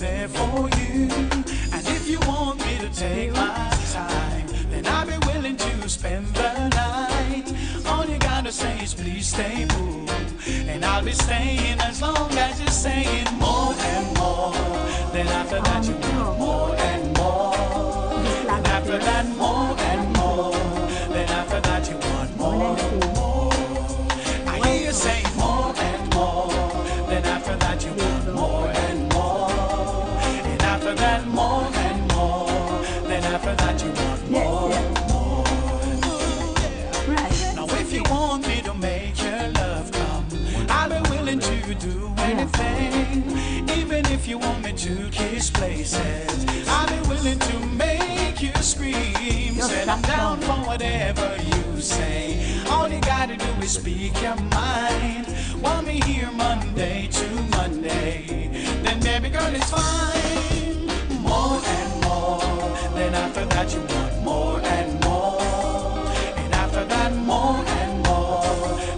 there for you. And if you want me to take my time, then I'll be willing to spend the night. All you gotta say is please stay cool, and I'll be staying as long as you're saying more and more. Then after that you want more and more. And after that more and more. Then after that you want more and more. I hear you say more and more. Then after that you want more and more. And after that more and more. Then after that you want more and more. Now if you want me to make your love come, I'll be willing to do anything. Even if you want me to kiss places, I'll be willing to make you scream. Said I'm down for whatever you say. All you gotta do is speak your mind. Want me here Monday to Monday, then baby girl it's fine. More and more. Then after that you want more and more. And after that more and more.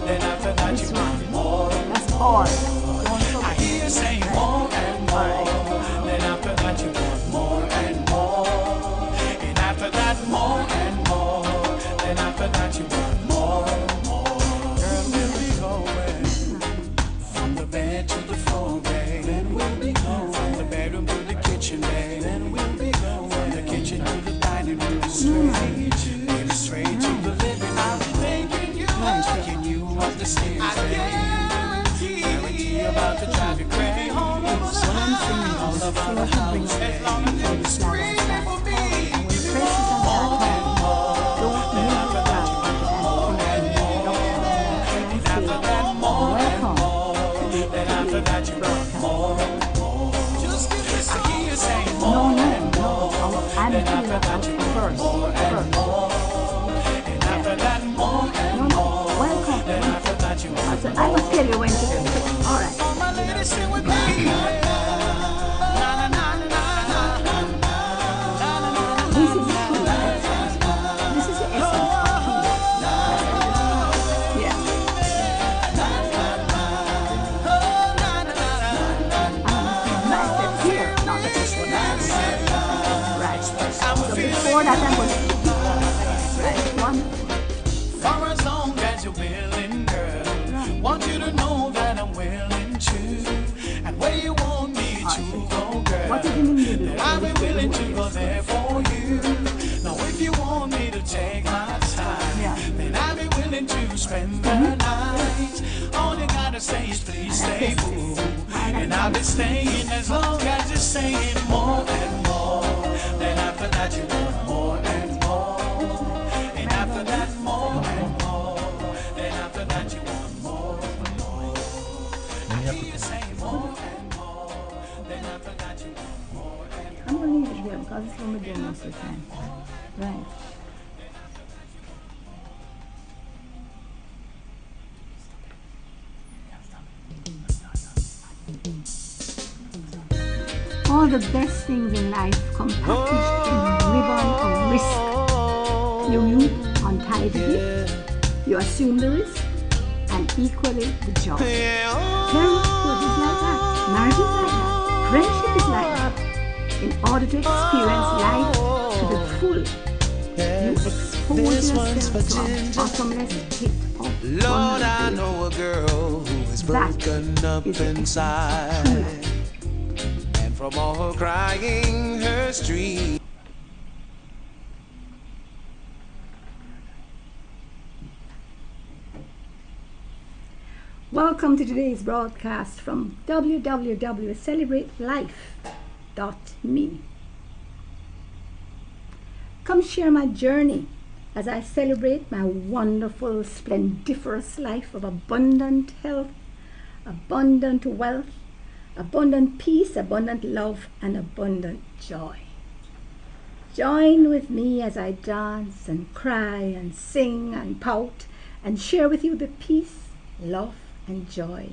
Then after that you want more. That's hard. I hear you say more and more. Then after that you want more and more. And after that more and more. Then after that you want more and more. Girl, we'll be going from the bed to the floor, babe. Then we'll be going from the bedroom to the kitchen, babe. Then we'll be going from the kitchen to the dining room. Straight to the living room. I'll be taking you, taking you up the stairs, guarantee about to drive you crazy. All about the house, as long as you're screaming for me. More and more. Then after that you want more and more. And after that more and more. Then after that you want more and more. Just give me some. I hear you say more and more. Then after that you want more and more. And after that more and more. Then after that you want more. I will tell you when to do it. All right. All my ladies sing with me. This is the key. This is the essence of key. Yeah. Right, that's here. Not that this one. Right. So before that, I'm going to do right. One. For as long as you're willing, girl, want you to know that I'm willing to. And where you want me to go, girl, What did you mean to do? then I'll be willing to go there for you. Now if you want me to take my time, then I'll be willing to spend the night. All you gotta say is please stay cool, and I'll be staying as long as you're saying more and more. Then after that you want more and more. And after that more and more. Then after that you want more and more. I hear you say more and more. Then after that you want more and more. I'm going to leave it here because it's what we're doing most of the time. Right. All the best things in life come packaged in a ribbon of risk. You untie the gift, you assume the risk, and equally the joy. Parenthood is like that, marriage is like that, friendship is like that. In order to experience life to the full, you expose yourself to a bottomless pit of Lord, I vulnerability. know a girl who is broken up is the inside, true love. and from all her crying, her street. Welcome to today's broadcast from www.celebratelife.me. Come share my journey as I celebrate my wonderful, splendiferous life of abundant health, abundant wealth, abundant peace, abundant love, and abundant joy. Join with me as I dance and cry and sing and pout and share with you the peace, love, and joy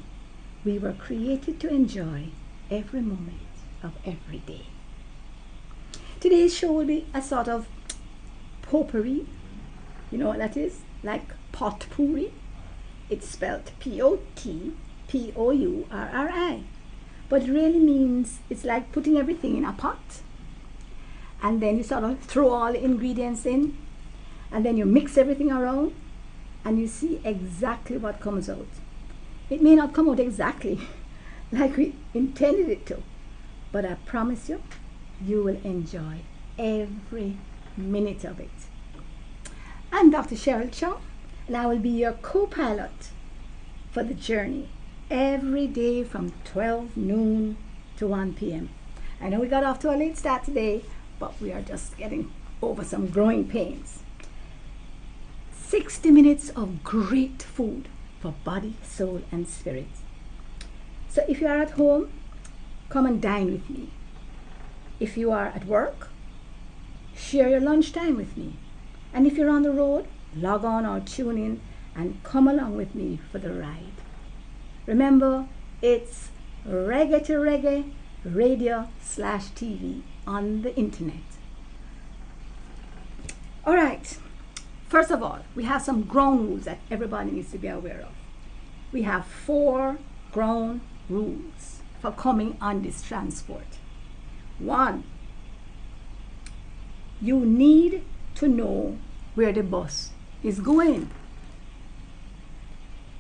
we were created to enjoy every moment of every day. Today's show will be a sort of potpourri. You know what that is? Like potpourri. It's spelled Potpourri. but it really means it's like putting everything in a pot, and then you sort of throw all the ingredients in, and then you mix everything around, and you see exactly what comes out. It may not come out exactly like we intended it to, but I promise you, you will enjoy every minute of it. I'm Dr. Cheryl Chung, and I will be your co-pilot for the journey every day from 12 noon to 1 p.m. I know we got off to a late start today, but we are just getting over some growing pains. 60 minutes of great food for body, soul, and spirit. So if you are at home, come and dine with me. If you are at work, share your lunchtime with me. And if you're on the road, log on or tune in and come along with me for the ride. Remember, it's Reggae to Reggae radio/TV on the internet. All right. First of all, we have some ground rules that everybody needs to be aware of. We have 4 ground rules for coming on this transport. 1, you need to know where the bus is going.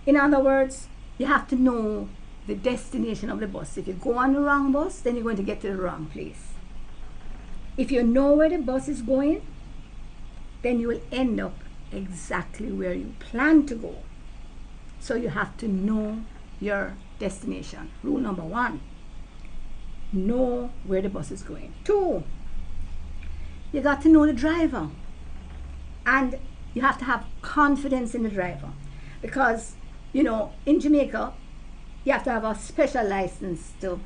In other words, you have to know the destination of the bus. If you go on the wrong bus, then you're going to get to the wrong place. If you know where the bus is going, then you will end up exactly where you plan to go. So you have to know your destination. Rule number 1, know where the bus is going. 2, you got to know the driver, and you have to have confidence in the driver, because you know, in Jamaica you have to have a special license to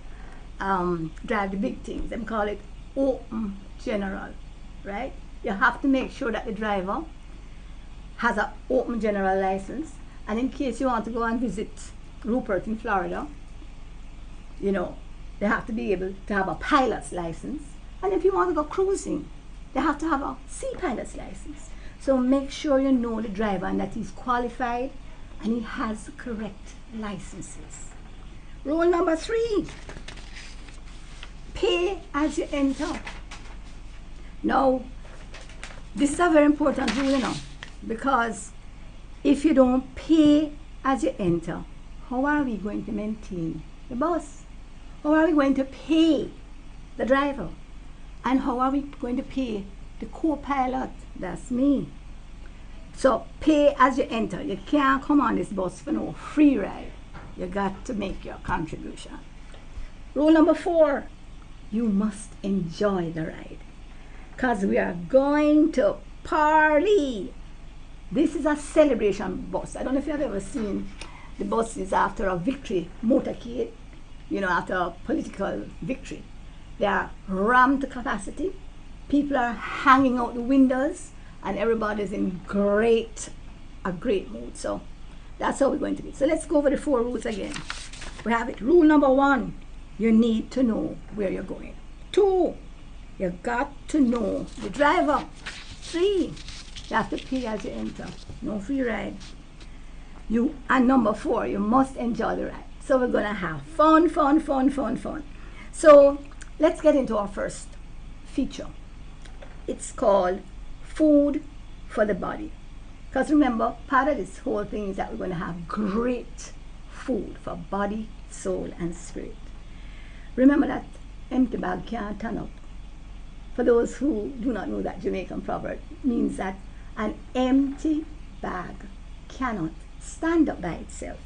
drive the big things. They call it open general, right? You have to make sure that the driver has an open general license, and in case you want to go and visit Rupert in Florida, you know, they have to be able to have a pilot's license. And if you want to go cruising, they have to have a sea pilot's license. So make sure you know the driver and that he's qualified and he has the correct licenses. Rule number 3, pay as you enter. Now, this is a very important rule, you know, because if you don't pay as you enter, how are we going to maintain the bus? How are we going to pay the driver? And how are we going to pay the co-pilot? That's me. So pay as you enter. You can't come on this bus for no free ride. You got to make your contribution. Rule number 4, you must enjoy the ride, because we are going to party. This is a celebration bus. I don't know if you've ever seen the buses after a victory motorcade, you know, after a political victory. They are rammed to capacity. People are hanging out the windows, and everybody's in a great mood. So that's how we're going to be. So let's go over the 4 rules again. We have it. Rule number 1, you need to know where you're going. 2, you got to know the driver. 3, you have to pay as you enter. No free ride. And number 4, you must enjoy the ride. So we're gonna have fun. So let's get into our first feature. It's called food for the body. Because remember, part of this whole thing is that we're going to have great food for body, soul, and spirit. Remember that empty bag can't turn up. For those who do not know that Jamaican proverb, it means that an empty bag cannot stand up by itself.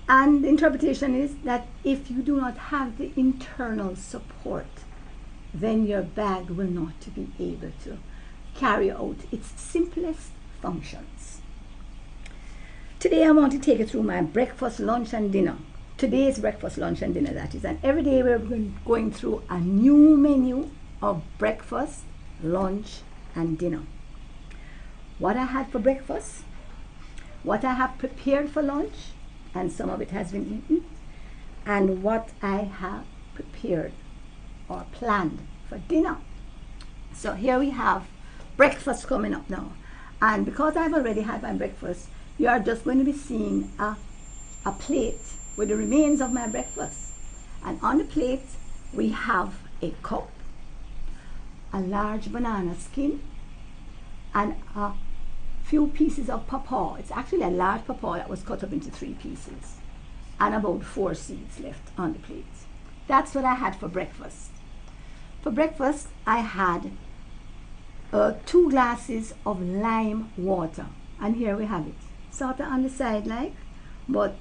And the interpretation is that if you do not have the internal support, then your bag will not be able to carry out its simplest functions. Today I want to take you through my breakfast, lunch, and dinner. Today's breakfast, lunch, and dinner, that is. And every day we're going through a new menu of breakfast, lunch, and dinner. What I had for breakfast, what I have prepared for lunch, and some of it has been eaten, and what I have prepared or planned for dinner. So here we have breakfast coming up now. And because I've already had my breakfast, you are just going to be seeing a plate with the remains of my breakfast. And on the plate, we have a cup, a large banana skin, and a few pieces of pawpaw. It's actually a large pawpaw that was cut up into 3 pieces, and about 4 seeds left on the plate. That's what I had for breakfast. For breakfast, I had 2 glasses of lime water, and here we have it, sort of on the side like, but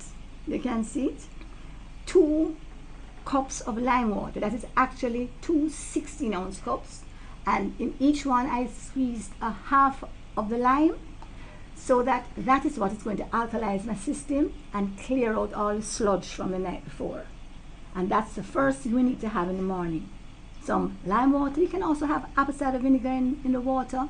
you can see it. 2 cups of lime water. That is actually 2 16-ounce cups, and in each one I squeezed a half of the lime, so that is what is going to alkalize my system and clear out all the sludge from the night before. And that's the first thing we need to have in the morning. Some lime water. You can also have apple cider vinegar in the water,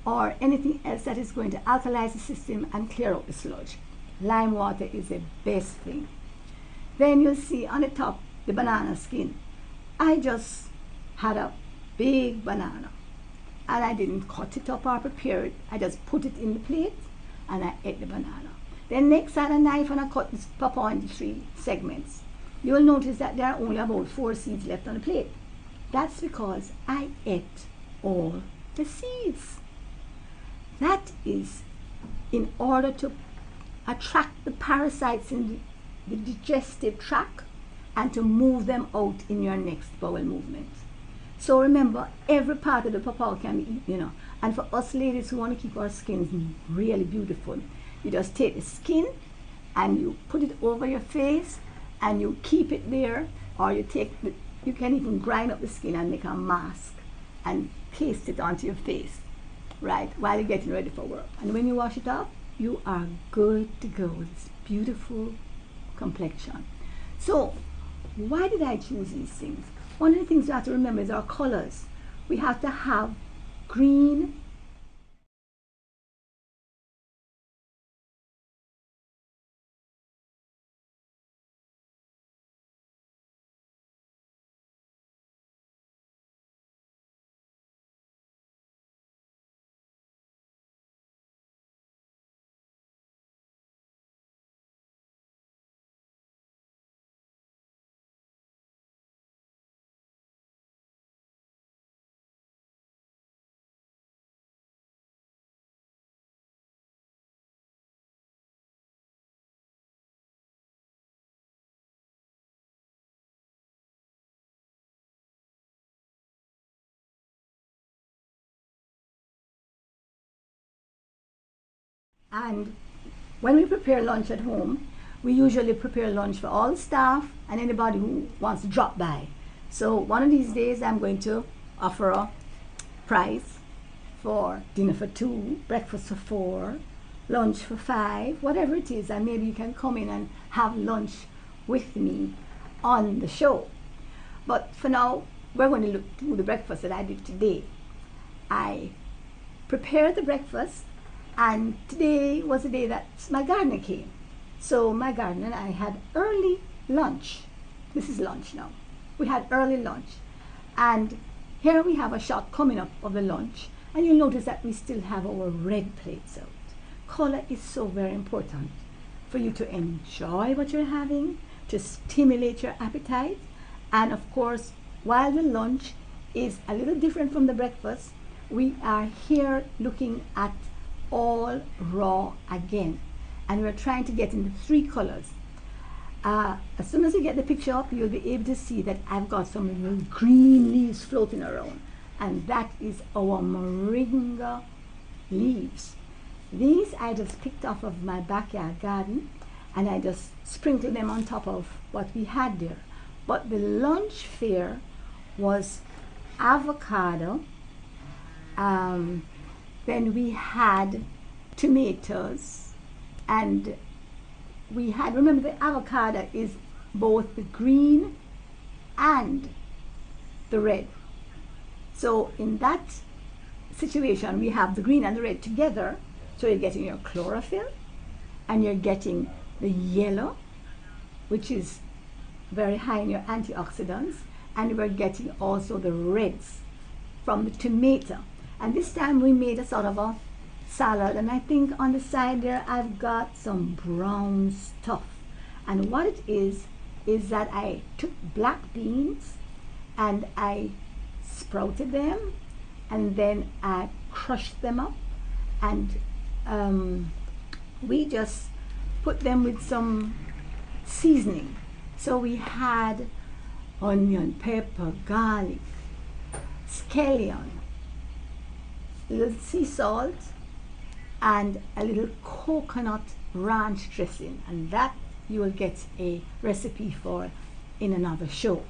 or anything else that is going to alkalize the system and clear out the sludge. Lime water is the best thing. Then you'll see on the top the banana skin. I just had a big banana, and I didn't cut it up or prepare it. I just put it in the plate and I ate the banana. Then next I had a knife and I cut this pawpaw into 3 segments. You will notice that there are only about 4 seeds left on the plate. That's because I ate all the seeds. That is in order to attract the parasites in the digestive tract and to move them out in your next bowel movement. So remember, every part of the pawpaw can be eaten, And for us ladies who want to keep our skins really beautiful, you just take the skin and you put it over your face and you keep it there, or you can even grind up the skin and make a mask and paste it onto your face, right, while you're getting ready for work. And when you wash it off, you are good to go with this beautiful complexion. So why did I choose these things? One of the things you have to remember is our colors. We have to have green, and when we prepare lunch at home, we usually prepare lunch for all the staff and anybody who wants to drop by. So one of these days I'm going to offer a price for dinner for 2, breakfast for 4, lunch for 5, whatever it is, and maybe you can come in and have lunch with me on the show. But for now, we're going to look through the breakfast that I did today. I prepared the breakfast, and today was the day that my gardener came. So my gardener and I had early lunch. This is lunch now. We had early lunch. And here we have a shot coming up of the lunch. And you'll notice that we still have our red plates out. Color is so very important for you to enjoy what you're having, to stimulate your appetite. And of course, while the lunch is a little different from the breakfast, we are here looking at all raw again, and we're trying to get into 3 colors. As soon as you get the picture up, you'll be able to see that I've got some little green leaves floating around, and that is our moringa leaves. These I just picked off of my backyard garden, and I just sprinkled them on top of what we had there. But the lunch fare was avocado, then we had tomatoes, and we had, remember the avocado is both the green and the red. So in that situation, we have the green and the red together. So you're getting your chlorophyll, and you're getting the yellow, which is very high in your antioxidants, and we're getting also the reds from the tomato. And this time we made a sort of a salad, and I think on the side there I've got some brown stuff. And what it is is that I took black beans and I sprouted them, and then I crushed them up, and we just put them with some seasoning. So we had onion, pepper, garlic, scallion, a little sea salt, and a little coconut ranch dressing, and that you will get a recipe for in another show.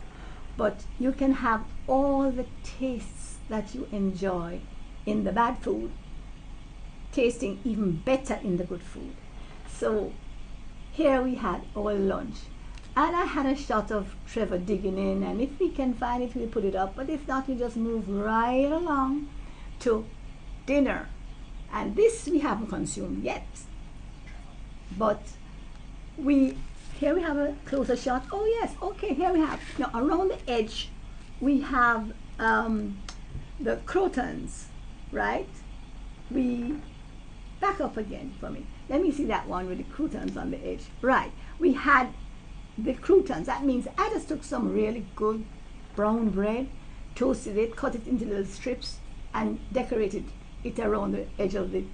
But you can have all the tastes that you enjoy in the bad food tasting even better in the good food. So here we had our lunch, and I had a shot of Trevor digging in, and if we can find it we'll put it up, but if not we just move right along to dinner. And this we haven't consumed yet, but here we have a closer shot. Oh yes, okay, here we have, now around the edge we have the croutons, right? We back up again for me. Let me see that one with the croutons on the edge. Right, we had the croutons. That means I just took some really good brown bread, toasted it, cut it into little strips, and decorated it around the edge of the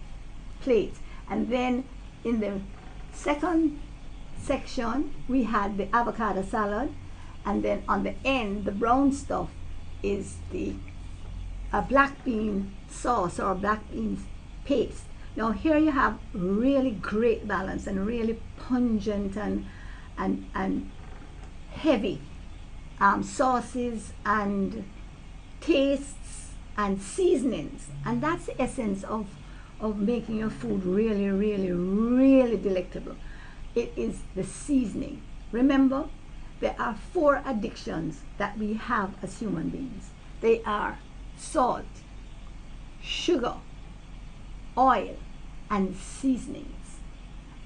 plate. And then in the second section we had the avocado salad, and then on the end the brown stuff is the black bean sauce or black beans paste. Now here you have really great balance and really pungent and heavy sauces and tastes and seasonings, and that's the essence of making your food really, really, really delectable. It is the seasoning. Remember, there are 4 addictions that we have as human beings. They are salt, sugar, oil, and seasonings.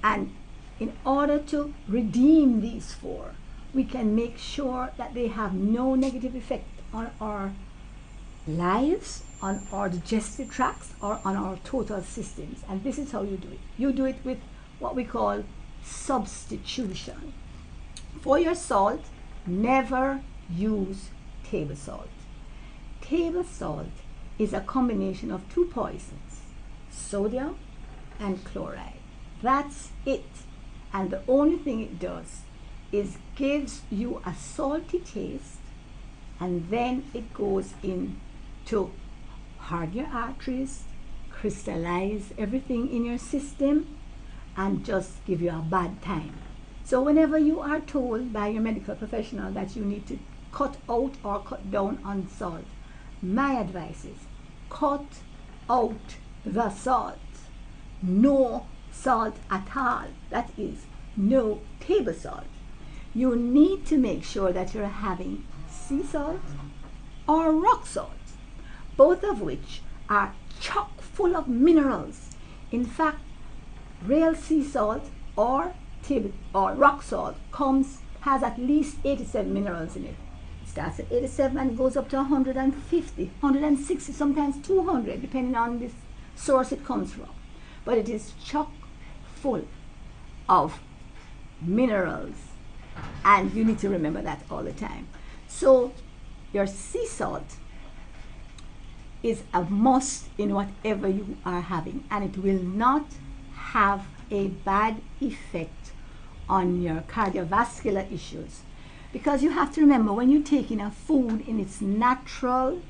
And in order to redeem these 4, we can make sure that they have no negative effect on our lives, on our digestive tracts, or on our total systems. And this is how you do it. You do it with what we call substitution. For your salt, never use table salt. Table salt is a combination of 2 poisons, sodium and chloride. That's it. And the only thing it does is gives you a salty taste, and then it goes in to hard your arteries, crystallize everything in your system, and just give you a bad time. So whenever you are told by your medical professional that you need to cut out or cut down on salt, my advice is cut out the salt. No salt at all. That is no table salt. You need to make sure that you're having sea salt or rock salt, both of which are chock full of minerals. In fact, real sea salt or rock salt has at least 87 minerals in it. It starts at 87 and goes up to 150, 160, sometimes 200, depending on the source it comes from. But it is chock full of minerals, and you need to remember that all the time. So your sea salt is a must in whatever you are having, and it will not have a bad effect on your cardiovascular issues, because you have to remember, when you're taking a food in its natural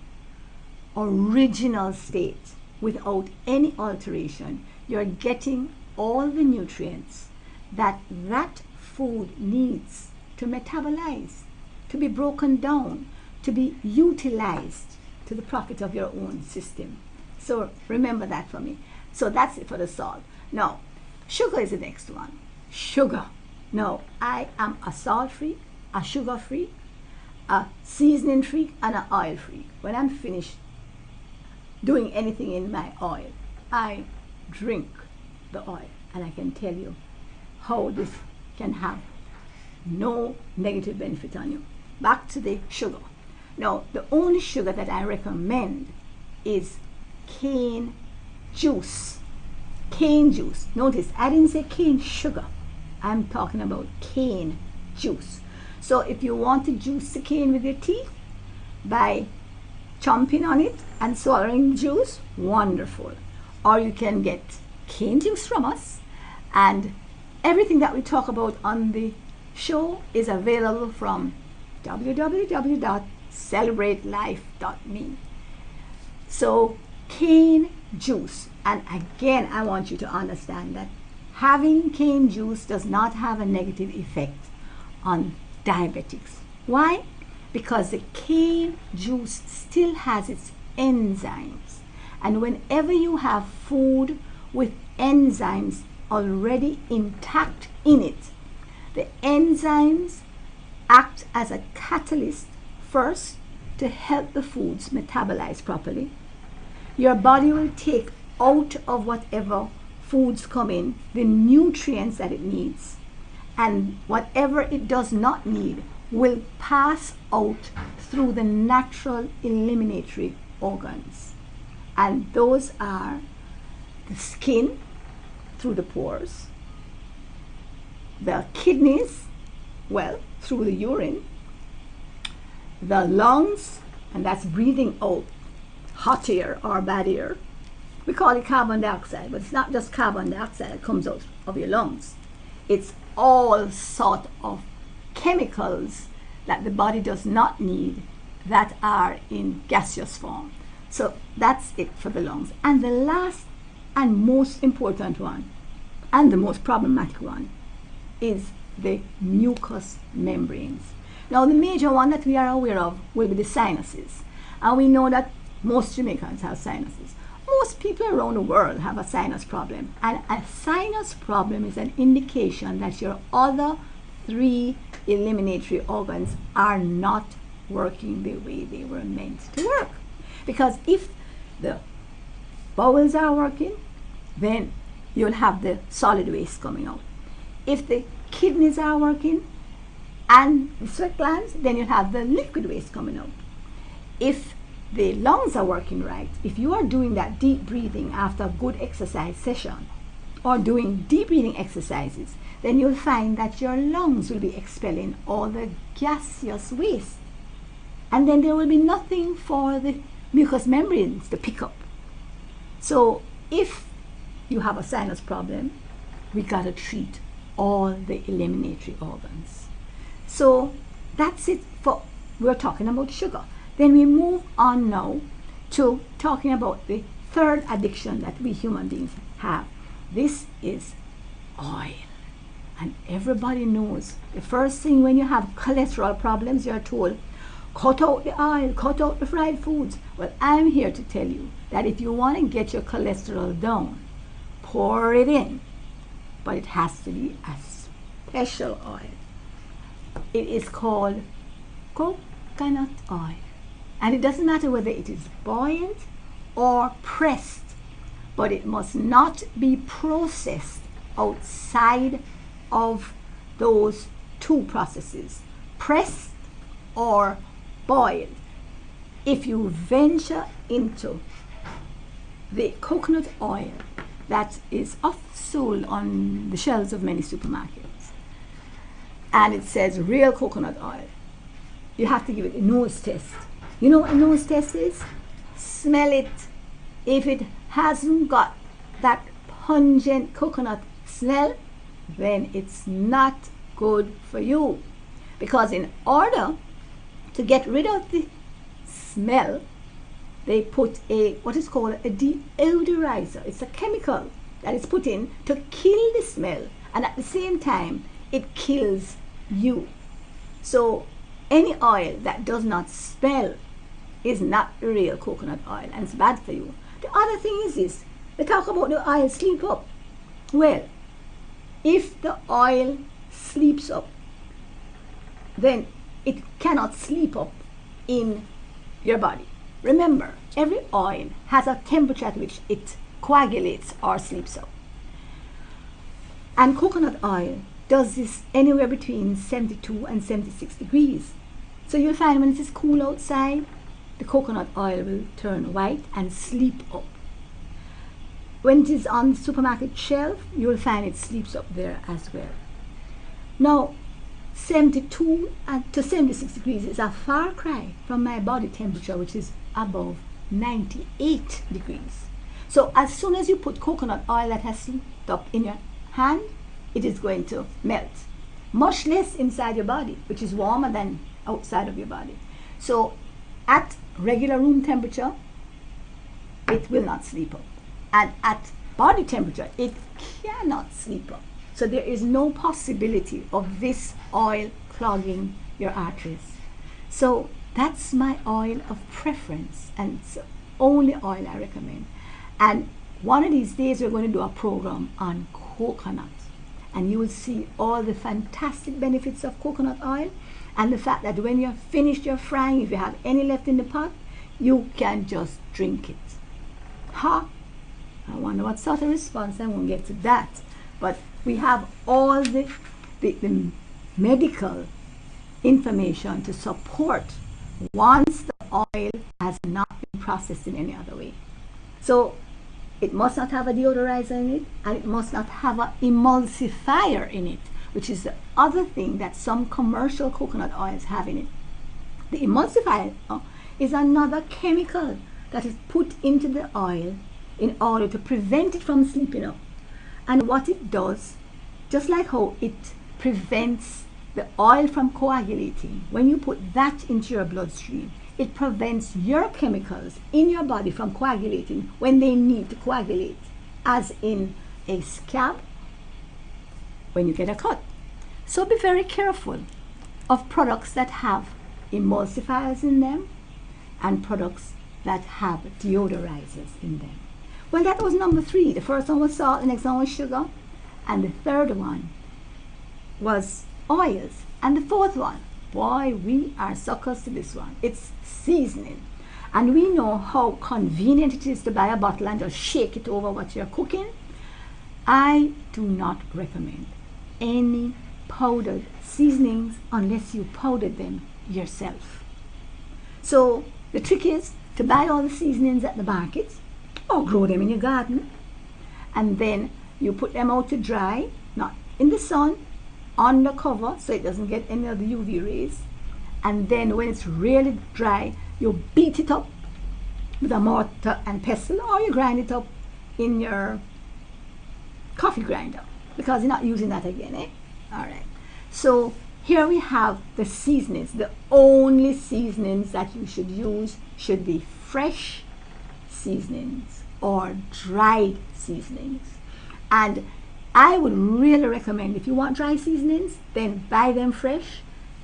original state without any alteration, you're getting all the nutrients that food needs to metabolize, to be broken down, to be utilized to the profit of your own system. So remember that for me. So that's it for the salt. Now, sugar is the next one. Sugar. Now, I am a salt freak, a sugar freak, a seasoning freak, and an oil freak. When I'm finished doing anything in my oil, I drink the oil, and I can tell you how this can have no negative benefit on you. Back to the sugar. Now, the only sugar that I recommend is cane juice. Cane juice. Notice, I didn't say cane sugar. I'm talking about cane juice. So if you want to juice the cane with your teeth by chomping on it and swallowing juice, wonderful. Or you can get cane juice from us, and everything that we talk about on the show is available from www.celebratelife.me. So cane juice, and again I want you to understand that having cane juice does not have a negative effect on diabetics. Why? Because the cane juice still has its enzymes, and whenever you have food with enzymes already intact in it, the enzymes act as a catalyst first to help the foods metabolize properly. Your body will take out of whatever foods come in the nutrients that it needs, and whatever it does not need will pass out through the natural eliminatory organs, and those are the skin through the pores, the kidneys, well, through the urine, the lungs, and that's breathing out hot air or bad air. We call it carbon dioxide, but it's not just carbon dioxide that comes out of your lungs. It's all sort of chemicals that the body does not need that are in gaseous form. So that's it for the lungs. And the last and most important one, and the most problematic one, is the mucous membranes. Now, the major one that we are aware of will be the sinuses. And we know that most Jamaicans have sinuses. Most people around the world have a sinus problem. And a sinus problem is an indication that your other three eliminatory organs are not working the way they were meant to work. Because if the bowels are working, then you'll have the solid waste coming out. If the kidneys are working and the sweat glands, then you'll have the liquid waste coming out. If the lungs are working right, if you are doing that deep breathing after a good exercise session or doing deep breathing exercises, then you'll find that your lungs will be expelling all the gaseous waste. And then there will be nothing for the mucous membranes to pick up. So if you have a sinus problem, we gotta treat all the eliminatory organs. So that's it for, we're talking about sugar. Then we move on now to talking about the third addiction that we human beings have. This is oil. And everybody knows the first thing when you have cholesterol problems, you're told, cut out the oil, cut out the fried foods. Well, I'm here to tell you that if you want to get your cholesterol down, pour it in. But it has to be a special oil. It is called coconut oil. And it doesn't matter whether it is boiled or pressed, but it must not be processed outside of those two processes, pressed or boiled. If you venture into the coconut oil that is often sold on the shelves of many supermarkets, and it says real coconut oil, you have to give it a nose test. You know what a nose test is? Smell it. If it hasn't got that pungent coconut smell, then it's not good for you. Because in order to get rid of the smell, they put what is called a deodorizer. It's a chemical that is put in to kill the smell, and at the same time it kills you. So any oil that does not smell is not real coconut oil, and it's bad for you. The other thing is this: they talk about the oil sleep up. Well, if the oil sleeps up, then it cannot sleep up in your body. Remember, every oil has a temperature at which it coagulates or sleeps up. And coconut oil does this anywhere between 72 and 76 degrees. So you'll find when it is cool outside, the coconut oil will turn white and sleep up. When it is on the supermarket shelf, you will find it sleeps up there as well. Now, 72 to 76 degrees is a far cry from my body temperature, which is above 98 degrees. So as soon as you put coconut oil that has heated up in your hand, it is going to melt. Much less inside your body, which is warmer than outside of your body. So at regular room temperature, it will not sleep up. And at body temperature, it cannot sleep up. So there is no possibility of this oil clogging your arteries. So that's my oil of preference, and it's the only oil I recommend. And one of these days we're going to do a program on coconut, and you will see all the fantastic benefits of coconut oil, and the fact that when you're finished your frying, if you have any left in the pot, you can just drink it. I wonder what sort of response. I won't get to that. But we have all the medical information to support once the oil has not been processed in any other way. So it must not have a deodorizer in it, and it must not have an emulsifier in it, which is the other thing that some commercial coconut oils have in it. The emulsifier is another chemical that is put into the oil in order to prevent it from sleeping up. And what it does, just like how it prevents the oil from coagulating, when you put that into your bloodstream, it prevents your chemicals in your body from coagulating when they need to coagulate, as in a scab when you get a cut. So be very careful of products that have emulsifiers in them and products that have deodorizers in them. Well, that was number 3. The first one was salt, the next one was sugar, and the third one was oils, and the fourth one, boy, we are suckers to this one, it's seasoning. And we know how convenient it is to buy a bottle and just shake it over what you're cooking. I do not recommend any powdered seasonings unless you powdered them yourself. So the trick is to buy all the seasonings at the market or grow them in your garden, and then you put them out to dry, not in the sun, under cover so it doesn't get any of the UV rays. And then when it's really dry, you beat it up with a mortar and pestle, or you grind it up in your coffee grinder, because you're not using that again, eh? All right. So here we have the seasonings. The only seasonings that you should use should be fresh seasonings or dried seasonings. And I would really recommend, if you want dry seasonings, then buy them fresh,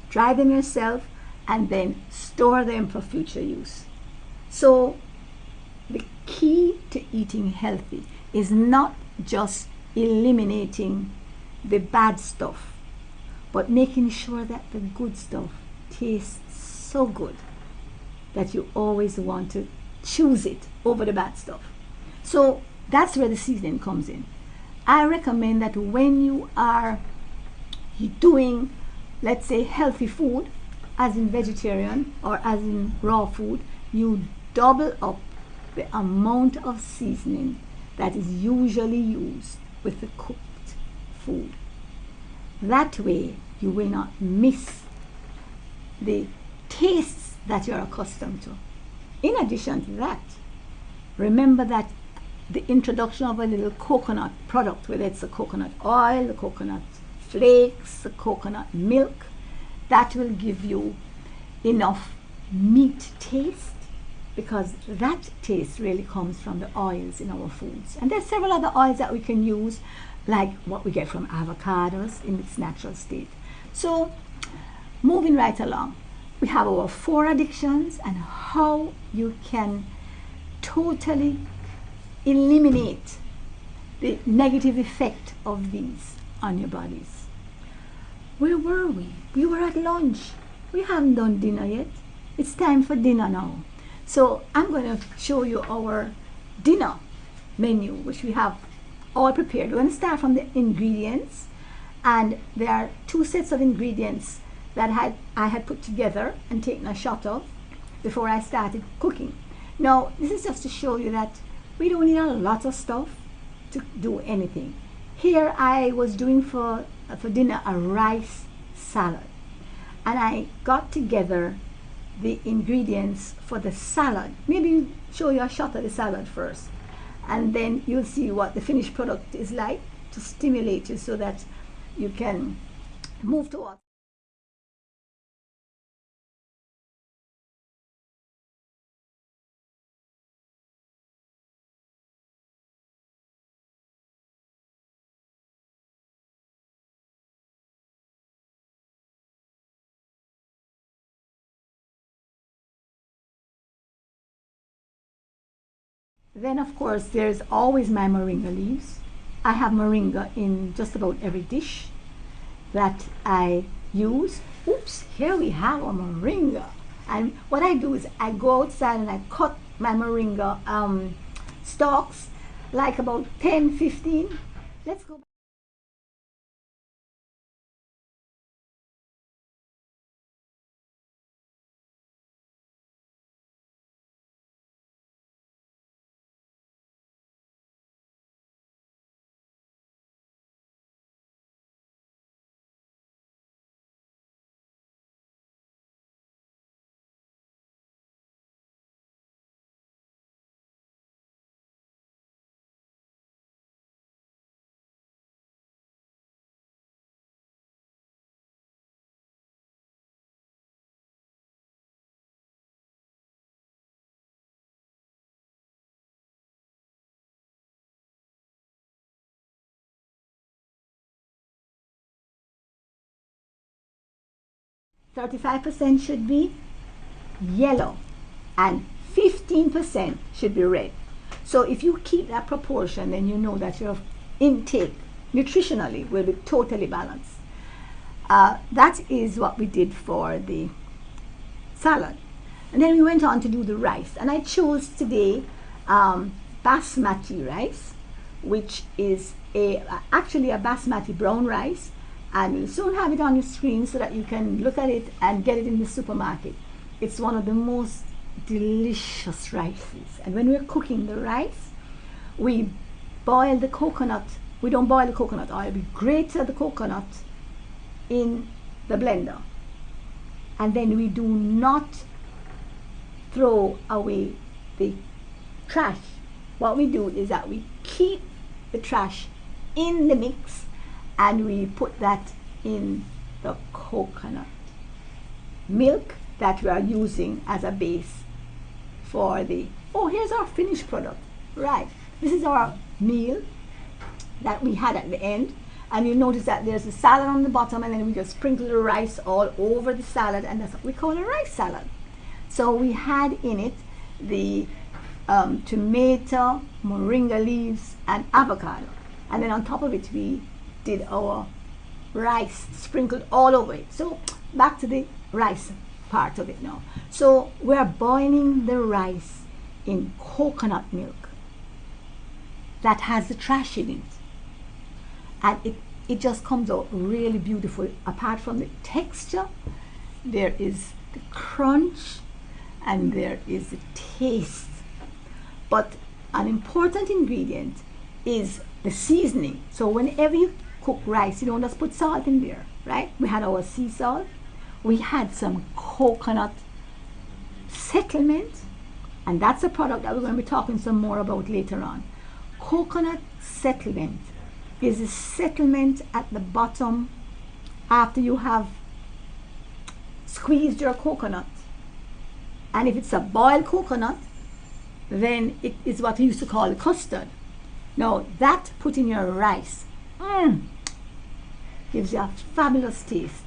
dry them yourself, and then store them for future use. So the key to eating healthy is not just eliminating the bad stuff, but making sure that the good stuff tastes so good that you always want to choose it over the bad stuff. So that's where the seasoning comes in. I recommend that when you are doing, let's say, healthy food, as in vegetarian or as in raw food, you double up the amount of seasoning that is usually used with the cooked food. That way you will not miss the tastes that you're accustomed to. In addition to that, remember that the introduction of a little coconut product, whether it's the coconut oil, the coconut flakes, the coconut milk, that will give you enough meat taste, because that taste really comes from the oils in our foods. And there's several other oils that we can use, like what we get from avocados in its natural state. So moving right along, we have our 4 addictions and how you can totally eliminate the negative effect of these on your bodies. Where were we? We were at lunch. We haven't done dinner yet. It's time for dinner now. So I'm going to show you our dinner menu, which we have all prepared. We're going to start from the ingredients, and there are 2 sets of ingredients that I had put together and taken a shot of before I started cooking. Now, this is just to show you that we don't need a lot of stuff to do anything. Here I was doing for dinner a rice salad. And I got together the ingredients for the salad. Maybe show you a shot of the salad first, and then you'll see what the finished product is like, to stimulate you so that you can move towards. Then of course there's always my moringa leaves. I have moringa in just about every dish that I use. Oops, here we have a moringa. And what I do is I go outside and I cut my moringa stalks, like about 10, 15. Let's go back. 35% should be yellow and 15% should be red. So if you keep that proportion, then you know that your intake nutritionally will be totally balanced. That is what we did for the salad. And then we went on to do the rice. And I chose today basmati rice, which is actually a basmati brown rice. And you'll soon have it on your screen so that you can look at it and get it in the supermarket. It's one of the most delicious rices. And when we're cooking the rice, we boil the coconut. We don't boil the coconut oil. We grate the coconut in the blender. And then we do not throw away the trash. What we do is that we keep the trash in the mix, and we put that in the coconut milk that we are using as a base for the, oh, here's our finished product. Right, this is our meal that we had at the end. And you notice that there's a salad on the bottom, and then we just sprinkle the rice all over the salad, and that's what we call a rice salad. So we had in it the tomato, moringa leaves, and avocado. And then on top of it, we did our rice sprinkled all over it. So back to the rice part of it now. So we're boiling the rice in coconut milk that has the trash in it. And it just comes out really beautiful. Apart from the texture, there is the crunch and there is the taste. But an important ingredient is the seasoning. So whenever you cook rice, you don't just put salt in there, right? We had our sea salt. We had some coconut settlement, and that's a product that we're going to be talking some more about later on. Coconut settlement is a settlement at the bottom after you have squeezed your coconut. And if it's a boiled coconut, then it is what we used to call custard. Now that put in your rice gives you a fabulous taste.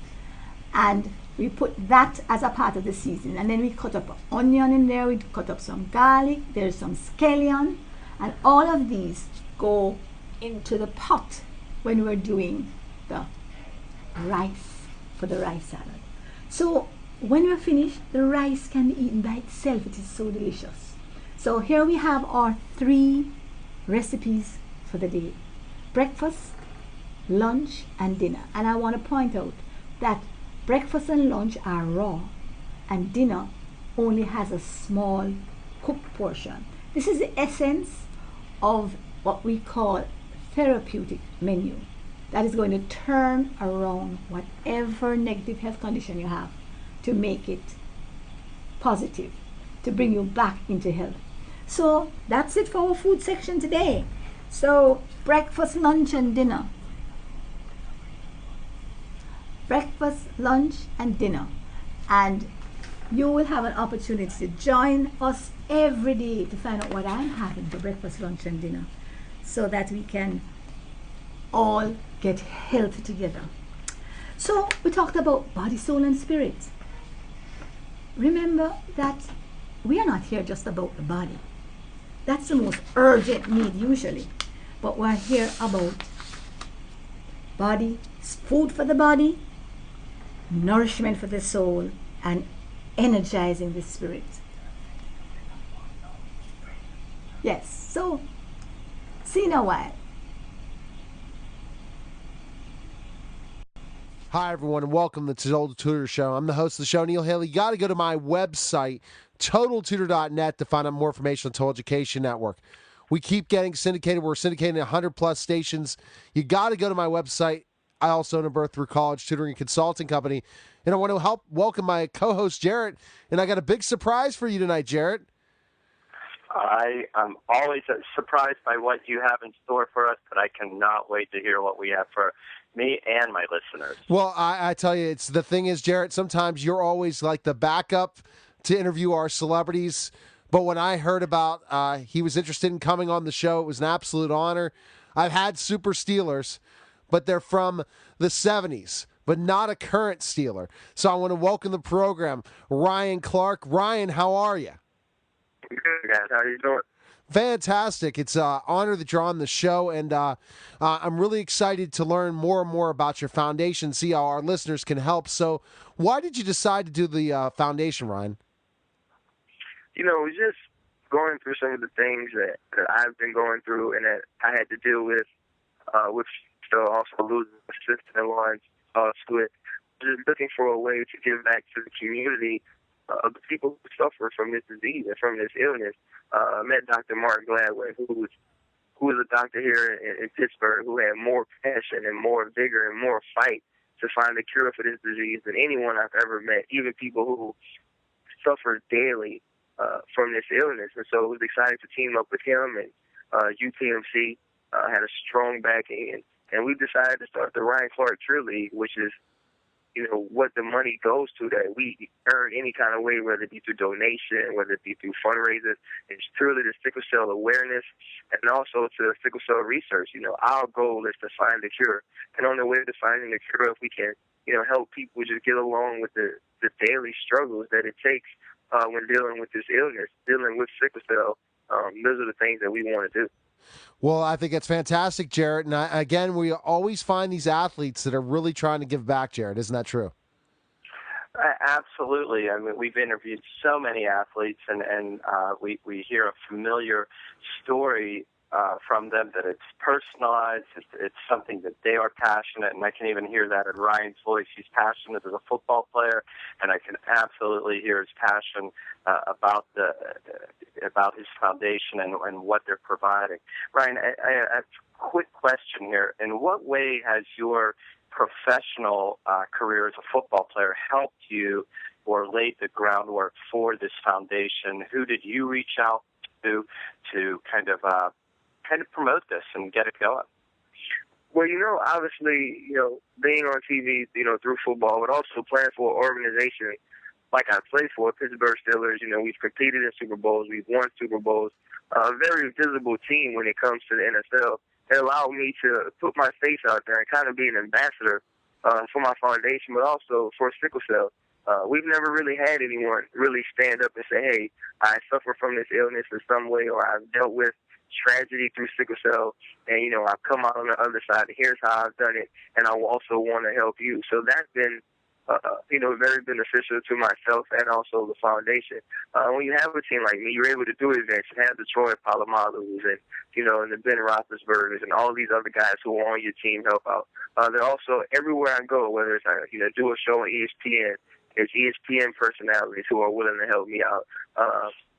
And we put that as a part of the seasoning. And then we cut up onion in there, we cut up some garlic, there's some scallion, and all of these go into the pot when we're doing the rice for the rice salad. So when we're finished, the rice can be eaten by itself. It is so delicious. So here we have our 3 recipes for the day: breakfast, lunch, and dinner. And I want to point out that breakfast and lunch are raw, and dinner only has a small cooked portion. This is the essence of what we call therapeutic menu that is going to turn around whatever negative health condition you have to make it positive, to bring you back into health. So that's it for our food section today. So breakfast, lunch, and dinner. Breakfast, lunch, and dinner. And you will have an opportunity to join us every day to find out what I'm having for breakfast, lunch, and dinner, so that we can all get healthy together. So we talked about body, soul, and spirit. Remember that we are not here just about the body. That's the most urgent need usually. But we're here about body, food for the body, nourishment for the soul, and energizing the spirit. Yes, so see you in a while. Hi, everyone, and welcome to the Total Tutor Show. I'm the host of the show, Neil Haley. You got to go to my website, TotalTutor.net, to find out more information on the Total Education Network. We keep getting syndicated. We're syndicating 100-plus stations. You got to go to my website. I also own a Birth Through College tutoring and consulting company. And I want to welcome my co-host, Jarrett. And I got a big surprise for you tonight, Jarrett. I am always surprised by what you have in store for us, but I cannot wait to hear what we have for me and my listeners. Well, I tell you, the thing is, Jarrett, sometimes you're always like the backup to interview our celebrities. But when I heard about he was interested in coming on the show, it was an absolute honor. I've had Super Steelers, but they're from the 70s, but not a current Steeler. So I want to welcome the program, Ryan Clark. Ryan, how are you? Good, guys. How are you doing? Fantastic. It's an honor that you're on the show, and I'm really excited to learn more and more about your foundation, see how our listeners can help. So why did you decide to do the foundation, Ryan? You know, just going through some of the things that I've been going through and that I had to deal with still also losing a sister-in-law to it. Just looking for a way to give back to the community of the people who suffer from this disease and from this illness. I met Dr. Mark Gladwin, who was a doctor here in Pittsburgh, who had more passion and more vigor and more fight to find a cure for this disease than anyone I've ever met, even people who suffer daily from this illness. And so it was exciting to team up with him, and UTMC had a strong backing, and we decided to start the Ryan Clark Cheer League, which is, you know, what the money goes to that we earn any kind of way, whether it be through donation, whether it be through fundraisers. It's truly the sickle cell awareness and also to sickle cell research. You know, our goal is to find the cure. And on the way to finding the cure, if we can, you know, help people just get along with the daily struggles that it takes when dealing with this illness, dealing with sickle cell, those are the things that we want to do. Well, I think it's fantastic, Jarrett. And again, we always find these athletes that are really trying to give back, Jarrett. Isn't that true? Absolutely. I mean, we've interviewed so many athletes, and we hear a familiar story from them that it's personalized. It's something that they are passionate, and I can even hear that in Ryan's voice. He's passionate as a football player, and I can absolutely hear his passion about his foundation and what they're providing. Ryan, I have a quick question here. In what way has your professional career as a football player helped you or laid the groundwork for this foundation? Who did you reach out to kind of promote this and get it going? Well, you know, obviously, you know, being on TV, you know, through football, but also playing for an organization like I played for, Pittsburgh Steelers. You know, we've competed in Super Bowls, we've won Super Bowls, a very visible team when it comes to the NFL. It allowed me to put my face out there and kind of be an ambassador for my foundation, but also for sickle cell. We've never really had anyone really stand up and say, hey, I suffer from this illness in some way, or I've dealt with tragedy through sickle cell, and, you know, I've come out on the other side, and here's how I've done it, and I also want to help you. So that's been, you know, very beneficial to myself and also the foundation. When you have a team like me, you're able to do events and have the Troy Polamalu's and, you know, and the Ben Roethlisbergers and all these other guys who are on your team help out. They're also everywhere I go, whether it's, you know, do a show on ESPN, there's ESPN personalities who are willing to help me out.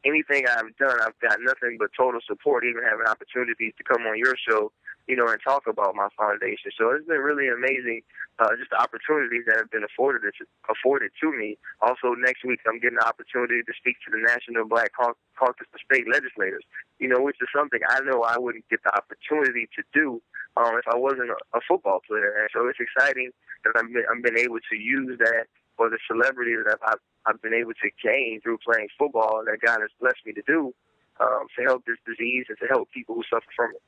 Anything I've done, I've got nothing but total support, even having opportunities to come on your show and talk about my foundation. So it's been really amazing, just the opportunities that have been afforded to me. Also, next week I'm getting the opportunity to speak to the National Black Caucus of State Legislators, which is something I know I wouldn't get the opportunity to do if I wasn't a football player. And so it's exciting that I've been able to use that, or the celebrity that I've been able to gain through playing football that God has blessed me to do, to help this disease and to help people who suffer from it.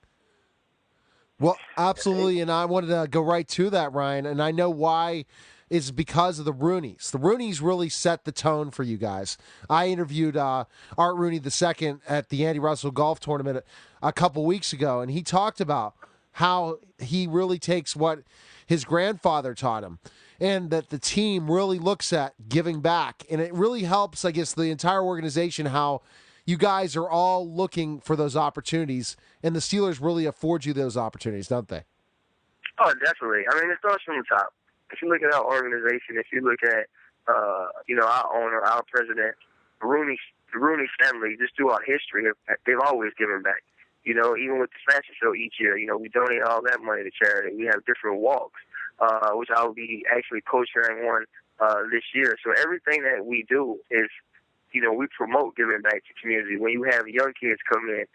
Well, absolutely, and I wanted to go right to that, Ryan, and I know why. Is because of the Rooneys. The Rooneys really set the tone for you guys. I interviewed Art Rooney II at the Andy Russell Golf Tournament a couple weeks ago, and he talked about how he really takes what his grandfather taught him, and that the team really looks at giving back, and it really helps, I guess, the entire organization, how you guys are all looking for those opportunities, and the Steelers really afford you those opportunities, don't they? Oh, definitely. I mean, it starts from the top. If you look at our organization, if you look at, our owner, our president, the Rooney family, just throughout history, they've always given back. Even with the fashion show each year, we donate all that money to charity. We have different walks, which I will be actually co-chairing one this year. So everything that we do is, we promote giving back to community. When you have young kids come in,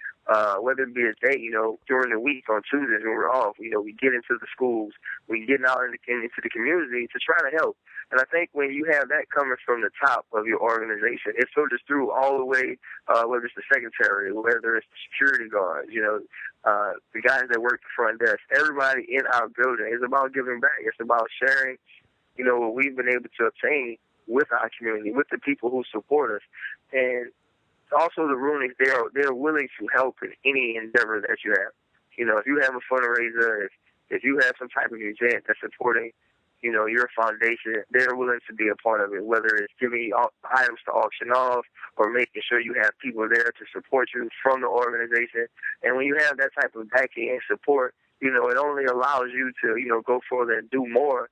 whether it be a day, during the week on Tuesdays when we're off, we get into the schools, we get out into the community to try to help. And I think when you have that coming from the top of your organization, it filters through all the way, whether it's the secretary, whether it's the security guards, the guys that work the front desk, everybody in our building. It's about giving back. It's about sharing, what we've been able to obtain with our community, with the people who support us. And also the Rooneys, they're willing to help in any endeavor that you have. If you have a fundraiser, if you have some type of event that's supporting, your foundation, they're willing to be a part of it, whether it's giving you items to auction off or making sure you have people there to support you from the organization. And when you have that type of backing and support, it only allows you to, go further and do more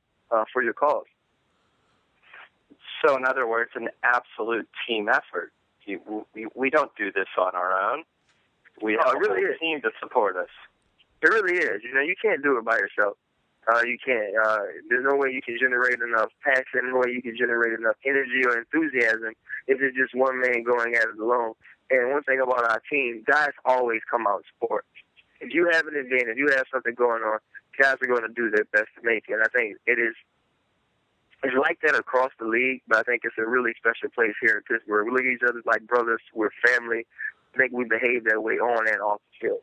for your cause. So, in other words, an absolute team effort. We don't do this on our own. We have a whole team to support us. It really is. You can't do it by yourself. You can't. There's no way you can generate enough passion, no way you can generate enough energy or enthusiasm if it's just one man going at it alone. And one thing about our team, guys always come out and support. If you have an event, if you have something going on, guys are going to do their best to make it. And I think it's like that across the league, but I think it's a really special place here in Pittsburgh. We look at each other like brothers. We're family. I think we behave that way on and off the field.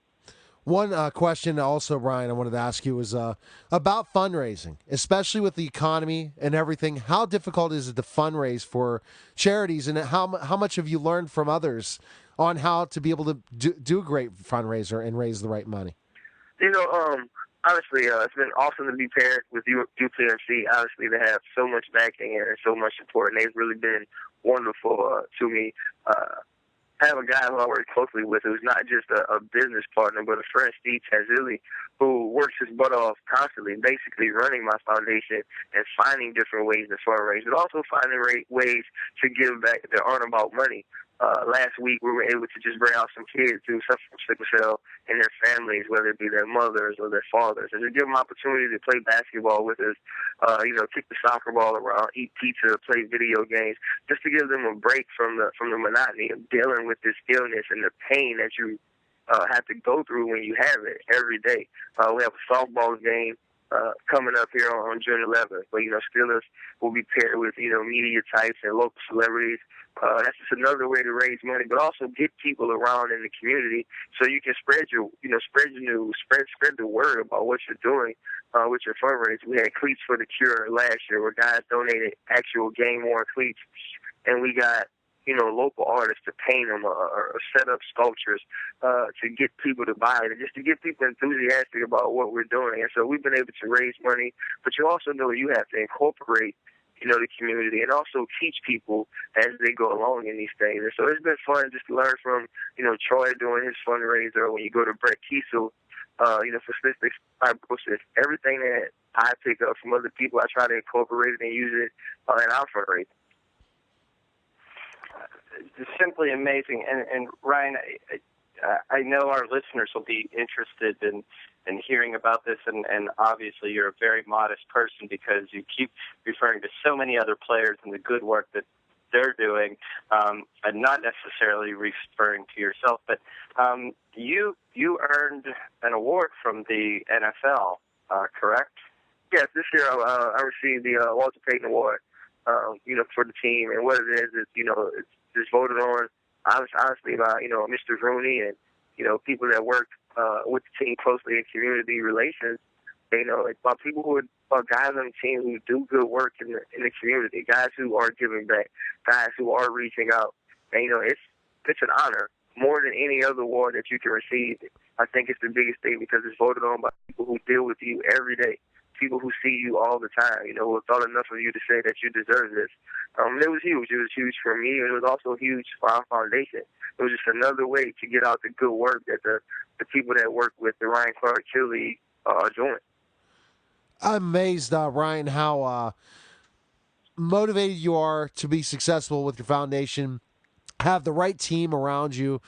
One question also, Ryan, I wanted to ask you was about fundraising, especially with the economy and everything. How difficult is it to fundraise for charities, and how much have you learned from others on how to be able to do a great fundraiser and raise the right money? Honestly, it's been awesome to be paired with UPMC. Obviously, they have so much backing and so much support, and they've really been wonderful to me. I have a guy who I work closely with who's not just a business partner, but a friend, Steve Tazilli, who works his butt off constantly, basically running my foundation and finding different ways to fundraise, but also finding ways to give back that aren't about money. Last week, we were able to just bring out some kids who suffer from sickle cell and their families, whether it be their mothers or their fathers, and to give them opportunity to play basketball with us, kick the soccer ball around, eat pizza, play video games, just to give them a break from the monotony of dealing with this illness and the pain that you have to go through when you have it every day. We have a softball game coming up here on June 11th, but Steelers will be paired with media types and local celebrities. That's just another way to raise money, but also get people around in the community so you can spread your news, spread the word about what you're doing with your fundraiser. We had Cleats for the Cure last year, where guys donated actual game-worn cleats, and we got local artists to paint them or set up sculptures to get people to buy it, and just to get people enthusiastic about what we're doing. And so we've been able to raise money, but you also know you have to incorporate the community and also teach people as they go along in these things. And so it's been fun just to learn from, Troy doing his fundraiser, when you go to Brett Kiesel, for cystic fibrosis. Everything that I pick up from other people, I try to incorporate it and use it in our fundraiser. It's simply amazing. And Ryan, I know our listeners will be interested in hearing about this, and obviously you're a very modest person because you keep referring to so many other players and the good work that they're doing, and not necessarily referring to yourself. But you earned an award from the NFL, correct? Yes, this year I received the Walter Payton Award, for the team. And what it is, it's just voted on, honestly, by, Mr. Rooney and, people that work with the team closely in community relations. It's about people about guys on the team who do good work in the community, guys who are giving back, guys who are reaching out. And, it's an honor more than any other award that you can receive. I think it's the biggest thing because it's voted on by people who deal with you every day, people who see you all the time, who have thought enough of you to say that you deserve this. It was huge. It was huge for me, and it was also huge for our foundation. It was just another way to get out the good work that the people that work with the Ryan Clark Cheer League are doing. I'm amazed, Ryan, how motivated you are to be successful with your foundation, have the right team around you.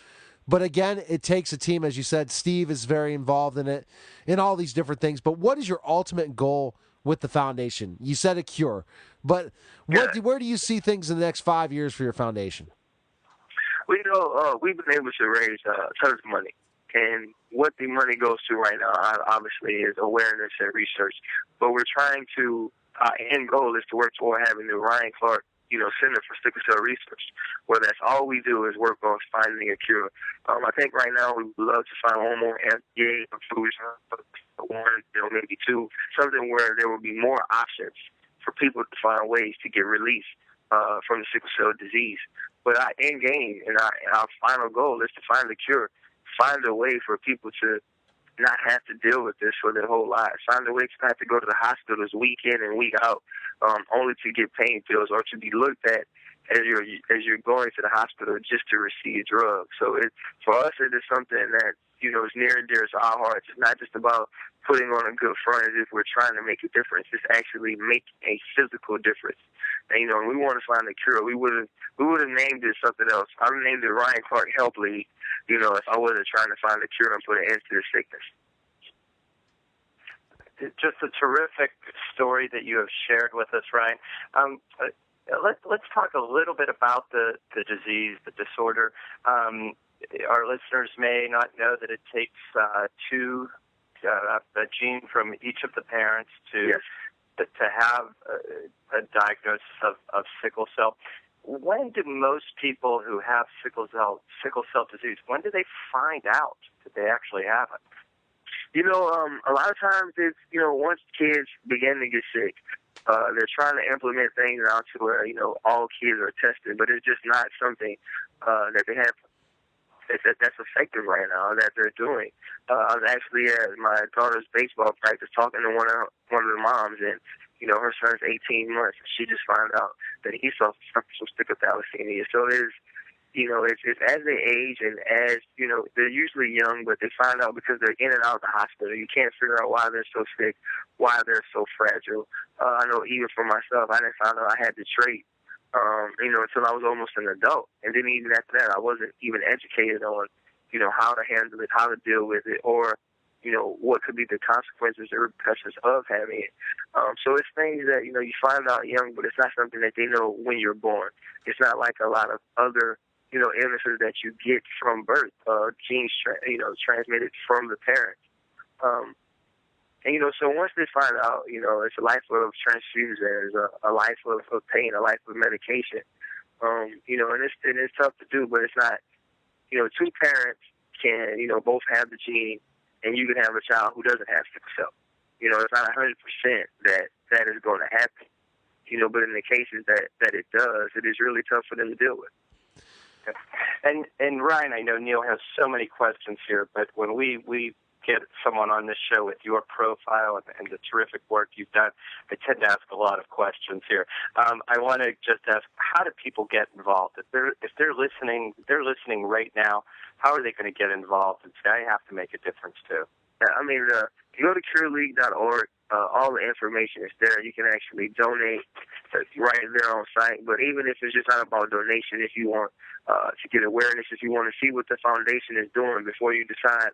But again, it takes a team. As you said, Steve is very involved in it, in all these different things. But what is your ultimate goal with the foundation? You said a cure. But where do you see things in the next 5 years for your foundation? Well, we've been able to raise tons of money. And what the money goes to right now, obviously, is awareness and research. But we're trying to, our end goal is to work toward having the Ryan Clark, Center for Sickle Cell Research, where that's all we do is work on finding a cure. I think right now we would love to find one more FDA approved, one, maybe two, something where there will be more options for people to find ways to get relief from the sickle cell disease. But our end game and our final goal is to find a cure, find a way for people to not have to deal with this for their whole lives, find a way to not have to go to the hospitals week in and week out only to get pain pills or to be looked at as you're going to the hospital just to receive drugs. So for us, it is something that, is near and dear to our hearts. It's not just about putting on a good front as if we're trying to make a difference. It's actually making a physical difference. And, we want to find a cure. We would have named it something else. I would have named it Ryan Clark Help League, if I wasn't trying to find a cure and put an end to the sickness. Just a terrific story that you have shared with us, Ryan. Let's talk a little bit about the disease, the disorder. Our listeners may not know that it takes a gene from each of the parents to have a diagnosis of sickle cell. When do most people who have sickle cell disease, when do they find out that they actually have it? A lot of times it's, once kids begin to get sick, they're trying to implement things out to where, all kids are tested, but it's just not something that they have that's effective right now that they're doing. I was actually at my daughter's baseball practice talking to one of the moms, and her son's 18 months, and she just found out that he suffers from sickle thalassemia. So it's as they age and as they're usually young, but they find out because they're in and out of the hospital. You can't figure out why they're so sick, why they're so fragile. I know even for myself, I didn't find out I had the trait. Until I was almost an adult. And then even after that, I wasn't even educated on, how to handle it, how to deal with it, or, what could be the consequences or repercussions of having it. So it's things that, you find out young, but it's not something that they know when you're born. It's not like a lot of other, illnesses that you get from birth, genes, transmitted from the parents. And, so once they find out, it's a life of transfusions, a life of pain, a life of medication, and it's tough to do, but it's not, two parents can, both have the gene, and you can have a child who doesn't have sickle cell. It's not 100% that is going to happen, but in the cases that it does, it is really tough for them to deal with. And Ryan, I know Neil has so many questions here, but when we get someone on this show with your profile and the terrific work you've done, I tend to ask a lot of questions here. I want to just ask, how do people get involved? If they're listening right now, how are they going to get involved and say, I have to make a difference too? You go to cureleague.org. all the information is there. You can actually donate right there on site. But even if it's just not about donation, if you want to get awareness, if you want to see what the foundation is doing before you decide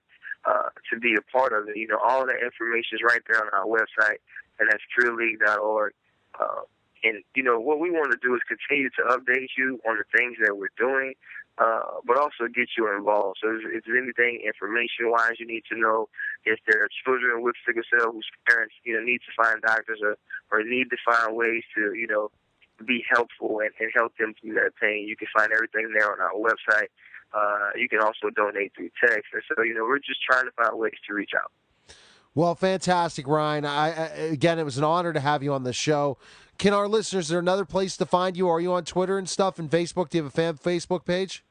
to be a part of it, all that information is right there on our website, and that's careerleague.org. And, what we want to do is continue to update you on the things that we're doing, but also get you involved. So if there's anything information-wise you need to know, if there are children with sickle cell whose parents, need to find doctors or need to find ways to, be helpful and help them through that pain, you can find everything there on our website. You can also donate through text. And so, we're just trying to find ways to reach out. Well, fantastic, Ryan. Again, it was an honor to have you on the show. Can our listeners, is there another place to find you? Are you on Twitter and stuff and Facebook? Do you have a fan Facebook page?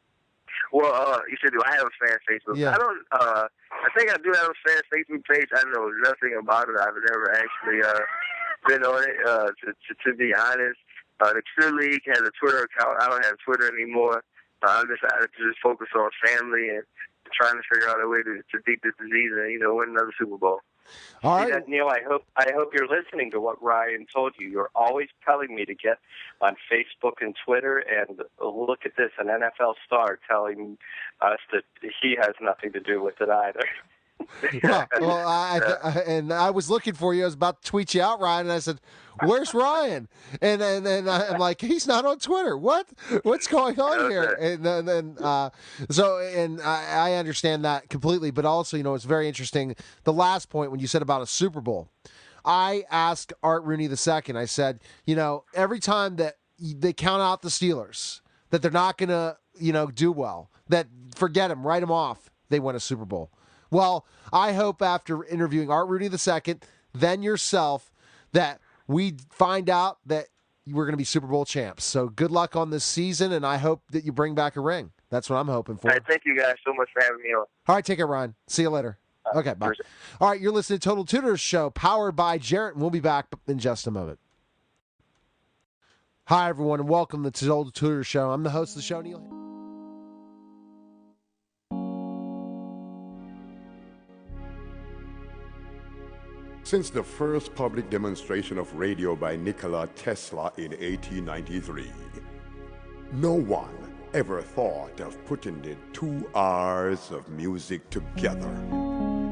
Well, you said, do I have a fan Facebook? Yeah. I think I do have a fan Facebook page. I know nothing about it. I've never actually been on it, to be honest. The Career League has a Twitter account. I don't have Twitter anymore. I decided to just focus on family and trying to figure out a way to beat this disease and, win another Super Bowl. All right. See, Neil, I hope you're listening to what Ryan told you. You're always telling me to get on Facebook and Twitter and look at this, an NFL star telling us that he has nothing to do with it either. I was looking for you. I was about to tweet you out, Ryan, and I said, "Where's Ryan?" And I'm like, "He's not on Twitter. What's going on here?" And then I understand that completely, but also, it's very interesting. The last point when you said about a Super Bowl, I asked Art Rooney II. I said, every time that they count out the Steelers, that they're not going to, do well, that forget them, write them off. They win a Super Bowl. Well, I hope after interviewing Art Rooney II, then yourself, that we find out that we're going to be Super Bowl champs. So good luck on this season, and I hope that you bring back a ring. That's what I'm hoping for. All right, thank you guys so much for having me on. All right, take care, Ryan. See you later. Okay, bye. All right, you're listening to Total Tutors Show, powered by Jarrett, and we'll be back in just a moment. Hi, everyone, and welcome to the Total Tutors Show. I'm the host of the show, Neil. Since the first public demonstration of radio by Nikola Tesla in 1893, no one ever thought of putting the 2 hours of music together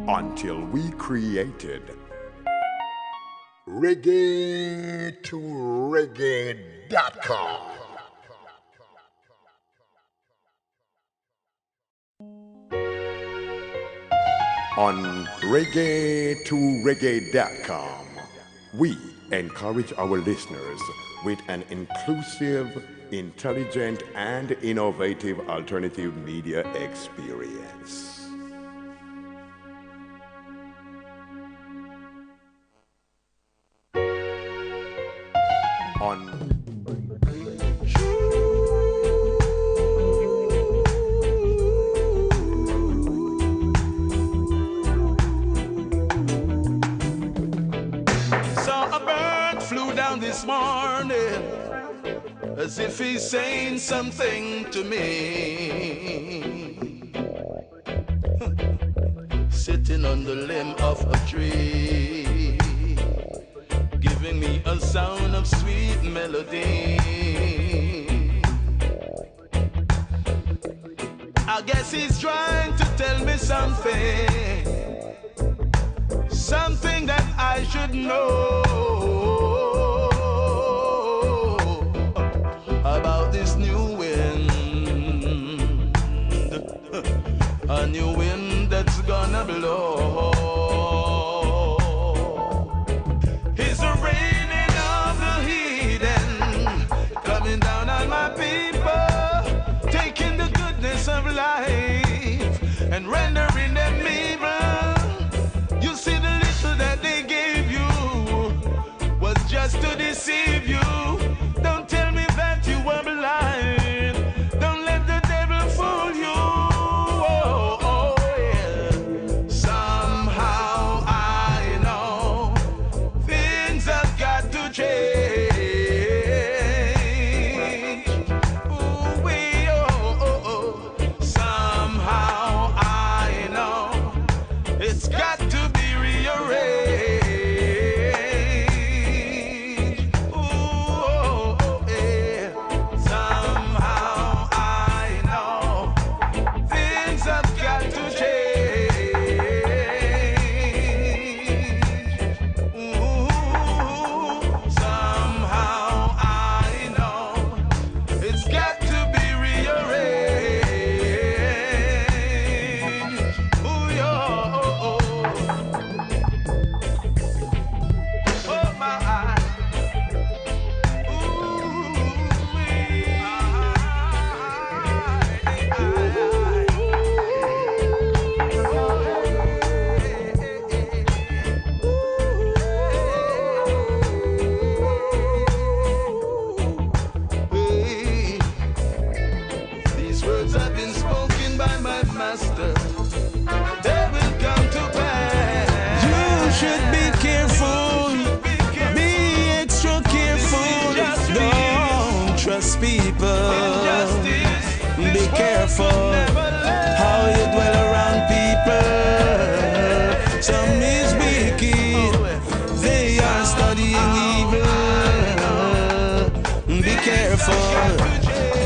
until we created reggae2reggae.com. On reggae2reggae.com, we encourage our listeners with an inclusive, intelligent, and innovative alternative media experience. On this morning, as if he's saying something to me. Sitting on the limb of a tree, giving me a sound of sweet melody. I guess he's trying to tell me something that I should know about this new wind, a new wind that's gonna blow. It's the raining of the heathen coming down on my people, taking the goodness of life and rendering them evil. You see, the little that they gave you was just to deceive you. Don't tell me that you were blind. Don't let the devil fool you. Oh, oh, yeah. Somehow I know things have got to change. Ooh, oh, oh, oh. Somehow I know disaster, they will come to pass. You should be careful, be extra careful. Don't trust people. Be careful how you dwell around people. Some is wicked, they are studying evil. Be careful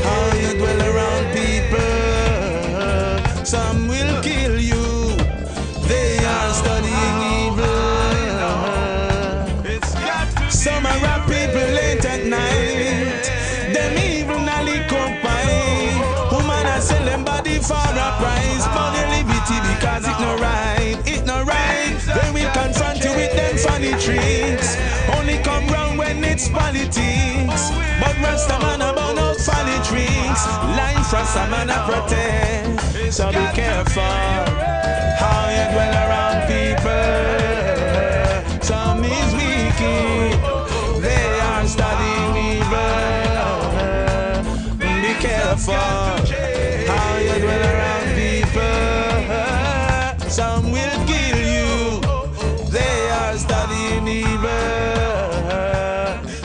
how you dwell around people. Some will kill you, they are studying evil. Some are rap people late at night, them evil nally combine. Woman I sell them body for a price, but they leave it because it no right, it no right. They will confront you with them funny tricks, only come round when it's politics. But Rasta man about no funny tricks, life Rasta man a protect. So be careful how you dwell around people. Some is wicked, they are studying evil. Be careful how you dwell around people. Some will kill you, they are studying evil.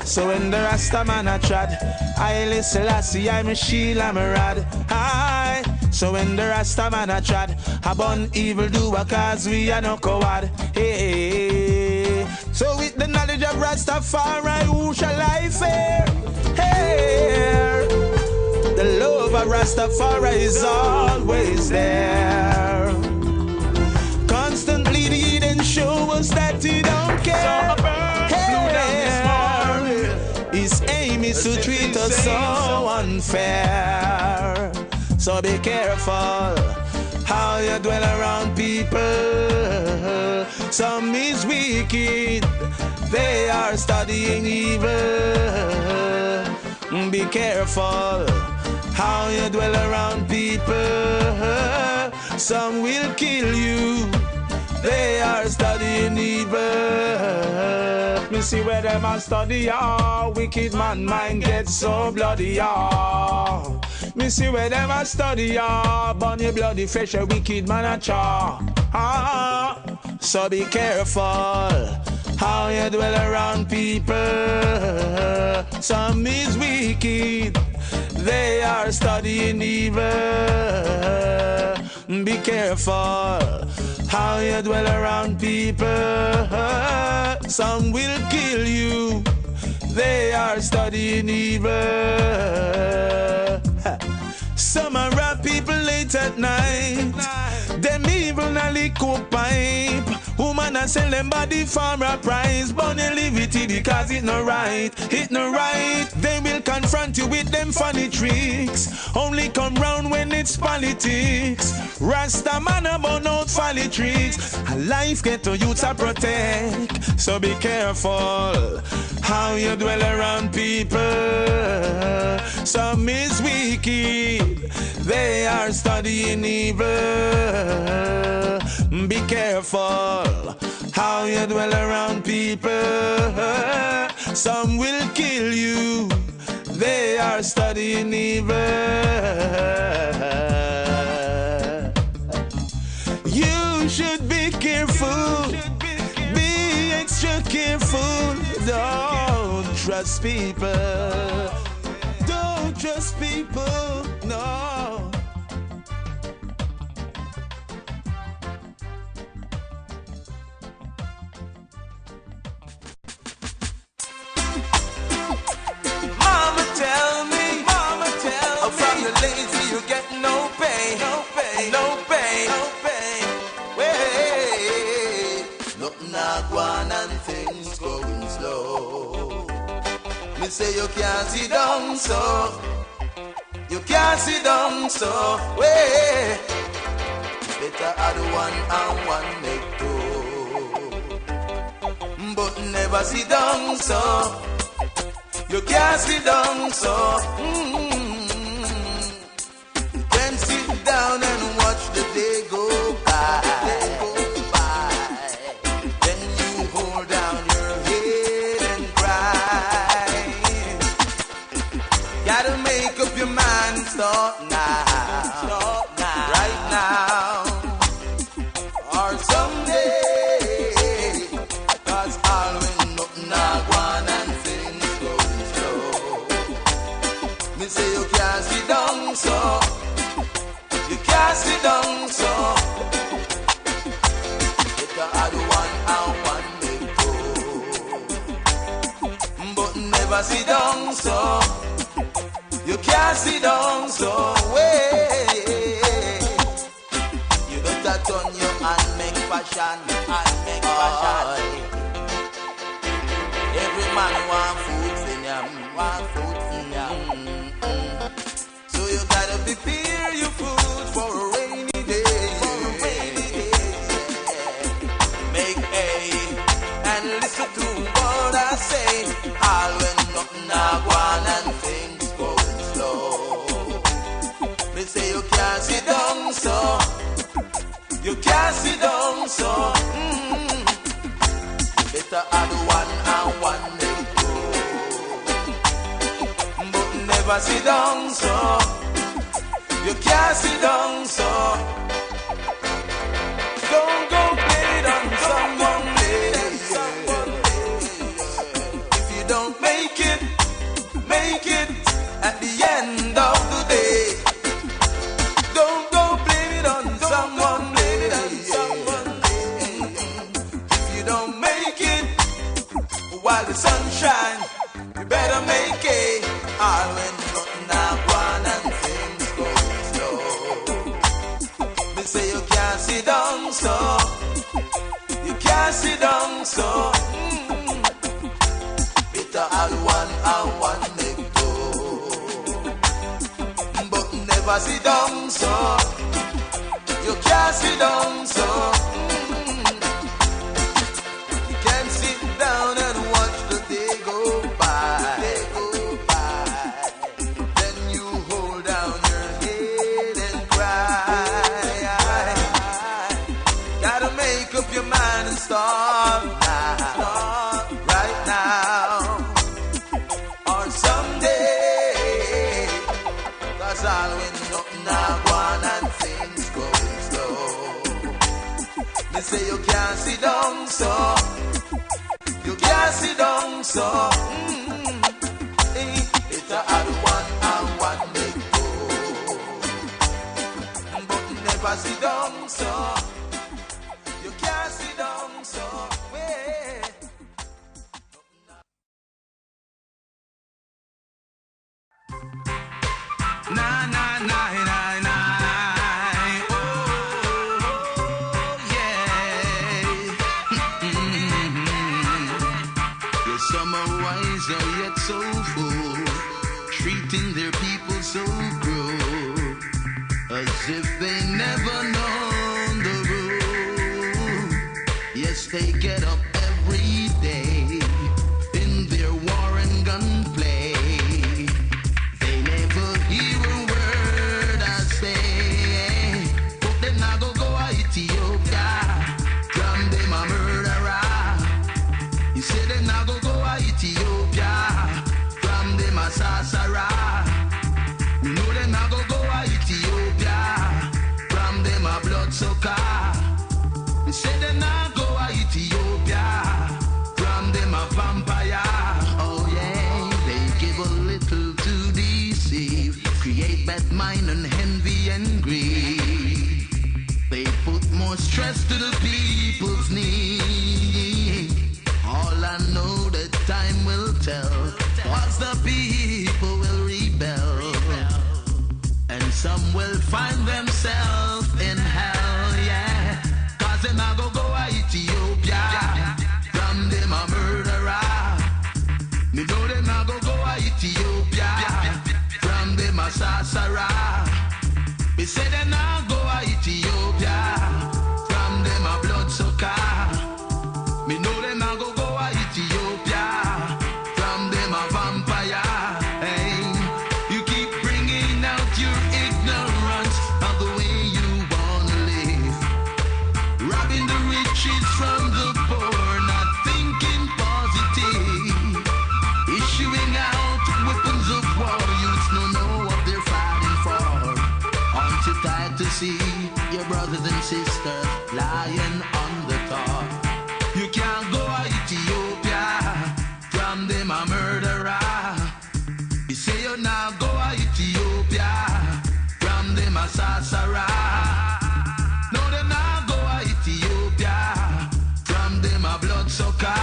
So when the Rasta man a trad, I listen Lassie, I'm a shield, I'm a rod. Aye. So when the Rasta man a trad, I burn evil doer cause we are no coward. Hey. So with the knowledge of Rastafari, who shall I fear? Hey. The love of Rastafari is always there. Constantly the heathen show us that he don't care. His aim is to treat us so unfair. So be careful how you dwell around people. Some is wicked, they are studying evil. Be careful how you dwell around people. Some will kill you, they are studying evil. Me see where them a study, wicked man mind gets so bloody, Me see where them a study, burn your bloody flesh, a wicked man a chaw. So be careful how you dwell around people. Some is wicked, they are studying evil. Be careful how you dwell around people. Some will kill you, they are studying evil. Some are rap people late at night, them evil na liquor pipe. Woman a sell them body for a price, but they leave it because it no right, it no right. They will confront you with them funny tricks, only come round when it's politics. Rasta man about no funny tricks, a life get to you to protect. So be careful how you dwell around people. Some is wicked, they are studying evil. Be careful how you dwell around people. Some will kill you, they are studying evil. You should be careful, be extra careful. Don't trust people, don't trust people, no. Mama tell me, from your lazy you get no pay, no pay, no pay, no pay. Wait, nothing not going and things going slow. Me say you can't sit down so, you can't sit down so. Wait, better add one and one make two, but never sit down so. You can't sit down so. You can sit down and watch the day go by. Then you hold down your head and cry. Gotta make up your mind, start now. Right now. never sit down so. You can't sit down so way. You better turn your and make fashion. Every man want food for him. So you gotta prepare your food for a rainy day. Make hay and listen to what I say. All when nothing I want and things going slow. Me say you can't sit down so. You can't sit down so. Better add one and one they go. But never sit down so. You can't sit down so. Don't go play it on someone else. If you don't make it at the end of the day. Don't go blame it on someone else. If you don't make it while the sun shines, you better make it. All when nothing I want and things go slow. They say you can't sit down so. You can't sit down so. Better all one make go. But never sit down so. You can't sit down so. You can't sit down and watch the day go by. Then you hold down your head and cry. Gotta make up your mind and start now, right now, or someday. 'Cause all when nothing I want and things going slow. They say you can't sit down so. You can't sit down so. It's a hard one and one they go. But never sit down so. You can't sit down so. Nah. Oh, yeah. Yes, some are wiser yet so full, treating their people so cruel, as if they never known the rule. Yes, they get up every day in their war and gunplay. They never hear a word I say. But them now go Ethiopia, from them a murderer. You say them now go Ethiopia, from them a sorcerer. You know them now go Ethiopia, from them a bloodsucker. You say them now go Ethiopia, from them a vampire. Oh yeah, they give a little to deceive, create bad mind and envy and greed. They put more stress to the people's need. All I know that time will tell, cause the people will rebel, and some will find themselves in hell, yeah. Cause them a go Ethiopia, from them a murderer. Me know them a go Ethiopia, from them a sorcerer. Me say them a go Ethiopia, from them a bloodsucker. Me know them a go Ethiopia, from them a vampire. Hey, you keep bringing out your ignorance of the way you wanna live, robbing the riches from the poor, not thinking positive, issuing out weapons of war. Youths don't know what they're fighting for. Aren't you tired to see your brothers and sisters lying on the top? You can't go Ethiopia, from them a murderer. You say you now go Ethiopia, from them a sorcerer. No, them now go Ethiopia, from them a bloodsucker.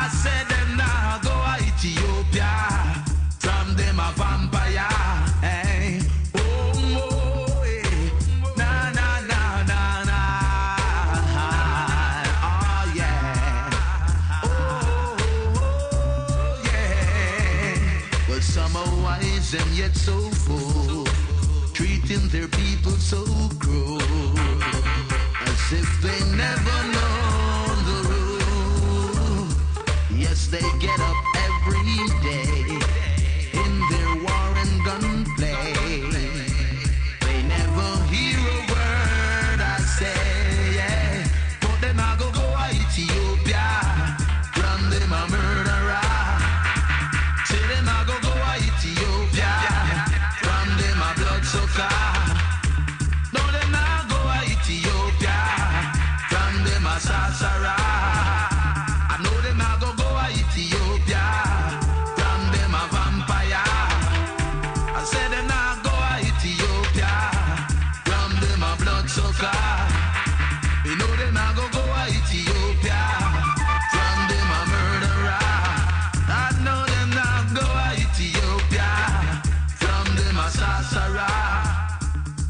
I said them now go Ethiopia, bloodsucker. We know them a go a Ethiopia. From them a murderer. I know them not go a Ethiopia. From them a sorcerer.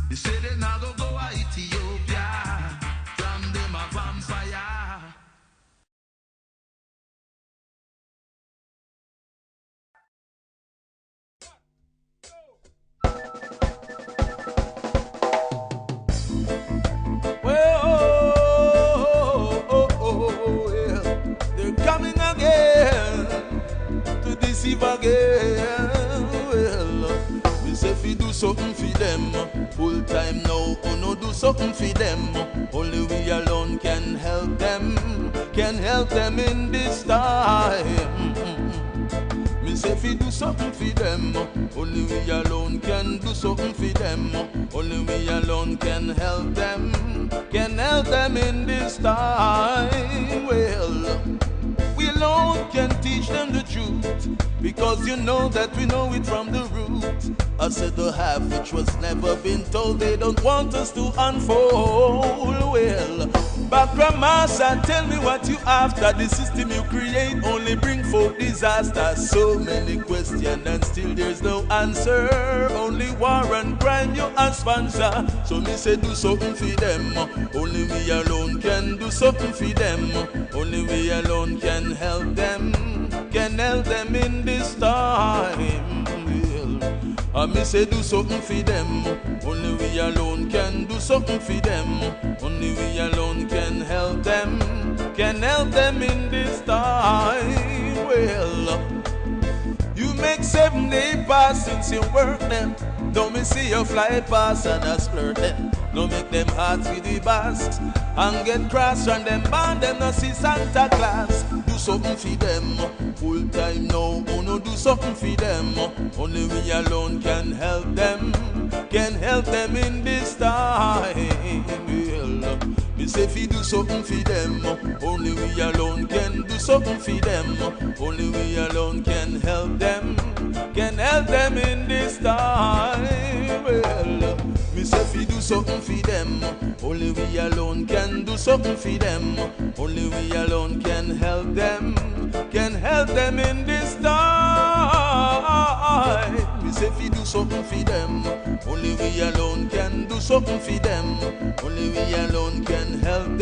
They say they not go a Ethiopia. From them a vampire. Coming again to deceive again. Well, we say if we do something for them full time now, or no do something for them. Only we alone can help them in this time. Me say if we do something for them, only we alone can do something for them. Only we alone can help them in this time. Well, we alone can teach them the truth, because you know that we know it from the root. I said the half which was never been told, they don't want us to unfold. Well, Bakramasa, tell me what you after. The system you create only bring forth disaster. So many questions and still there's no answer. Only war and crime you a sponsor. So me say do something for them. Only we alone can do something for them. Only we alone can help them in this time. I me say do something for them. Only we alone can do something for them. Only we alone can help them in this time. Well, you make 7 days pass since you work them. Don't me see you fly past and I splurt them. Don't make them hearts with the basks and get cross and them band them no see Santa Claus. Do something for them full time now. Oh no, do something for them. Only we alone can help them in this time. Well, me say if you do something for them, only we alone can do something for them. Only we alone can help them in this time. Well, me say if you do something for them, only we alone can do something for them. Only we alone can help them in this time. Me say if you do something for them, only we alone can do something for them. Only we alone can help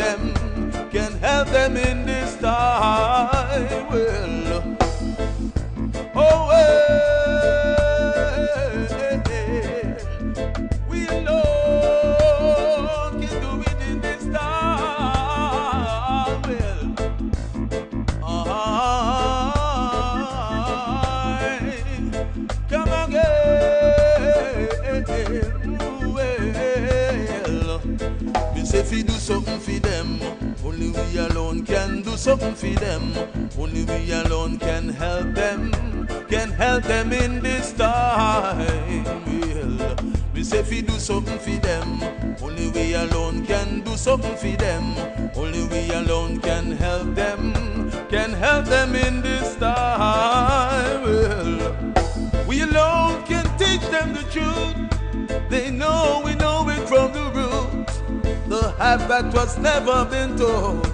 them in this time. Well, oh we alone can do it in this time. Well, come again. Well, me say if you do something for them, only we alone can do something for them. Only we alone can help them in this time. Well, we say if we do something for them, only we alone can do something for them. Only we alone can help them in this time. Well, we alone can teach them the truth. They know we know it from the root. The half that was never been told.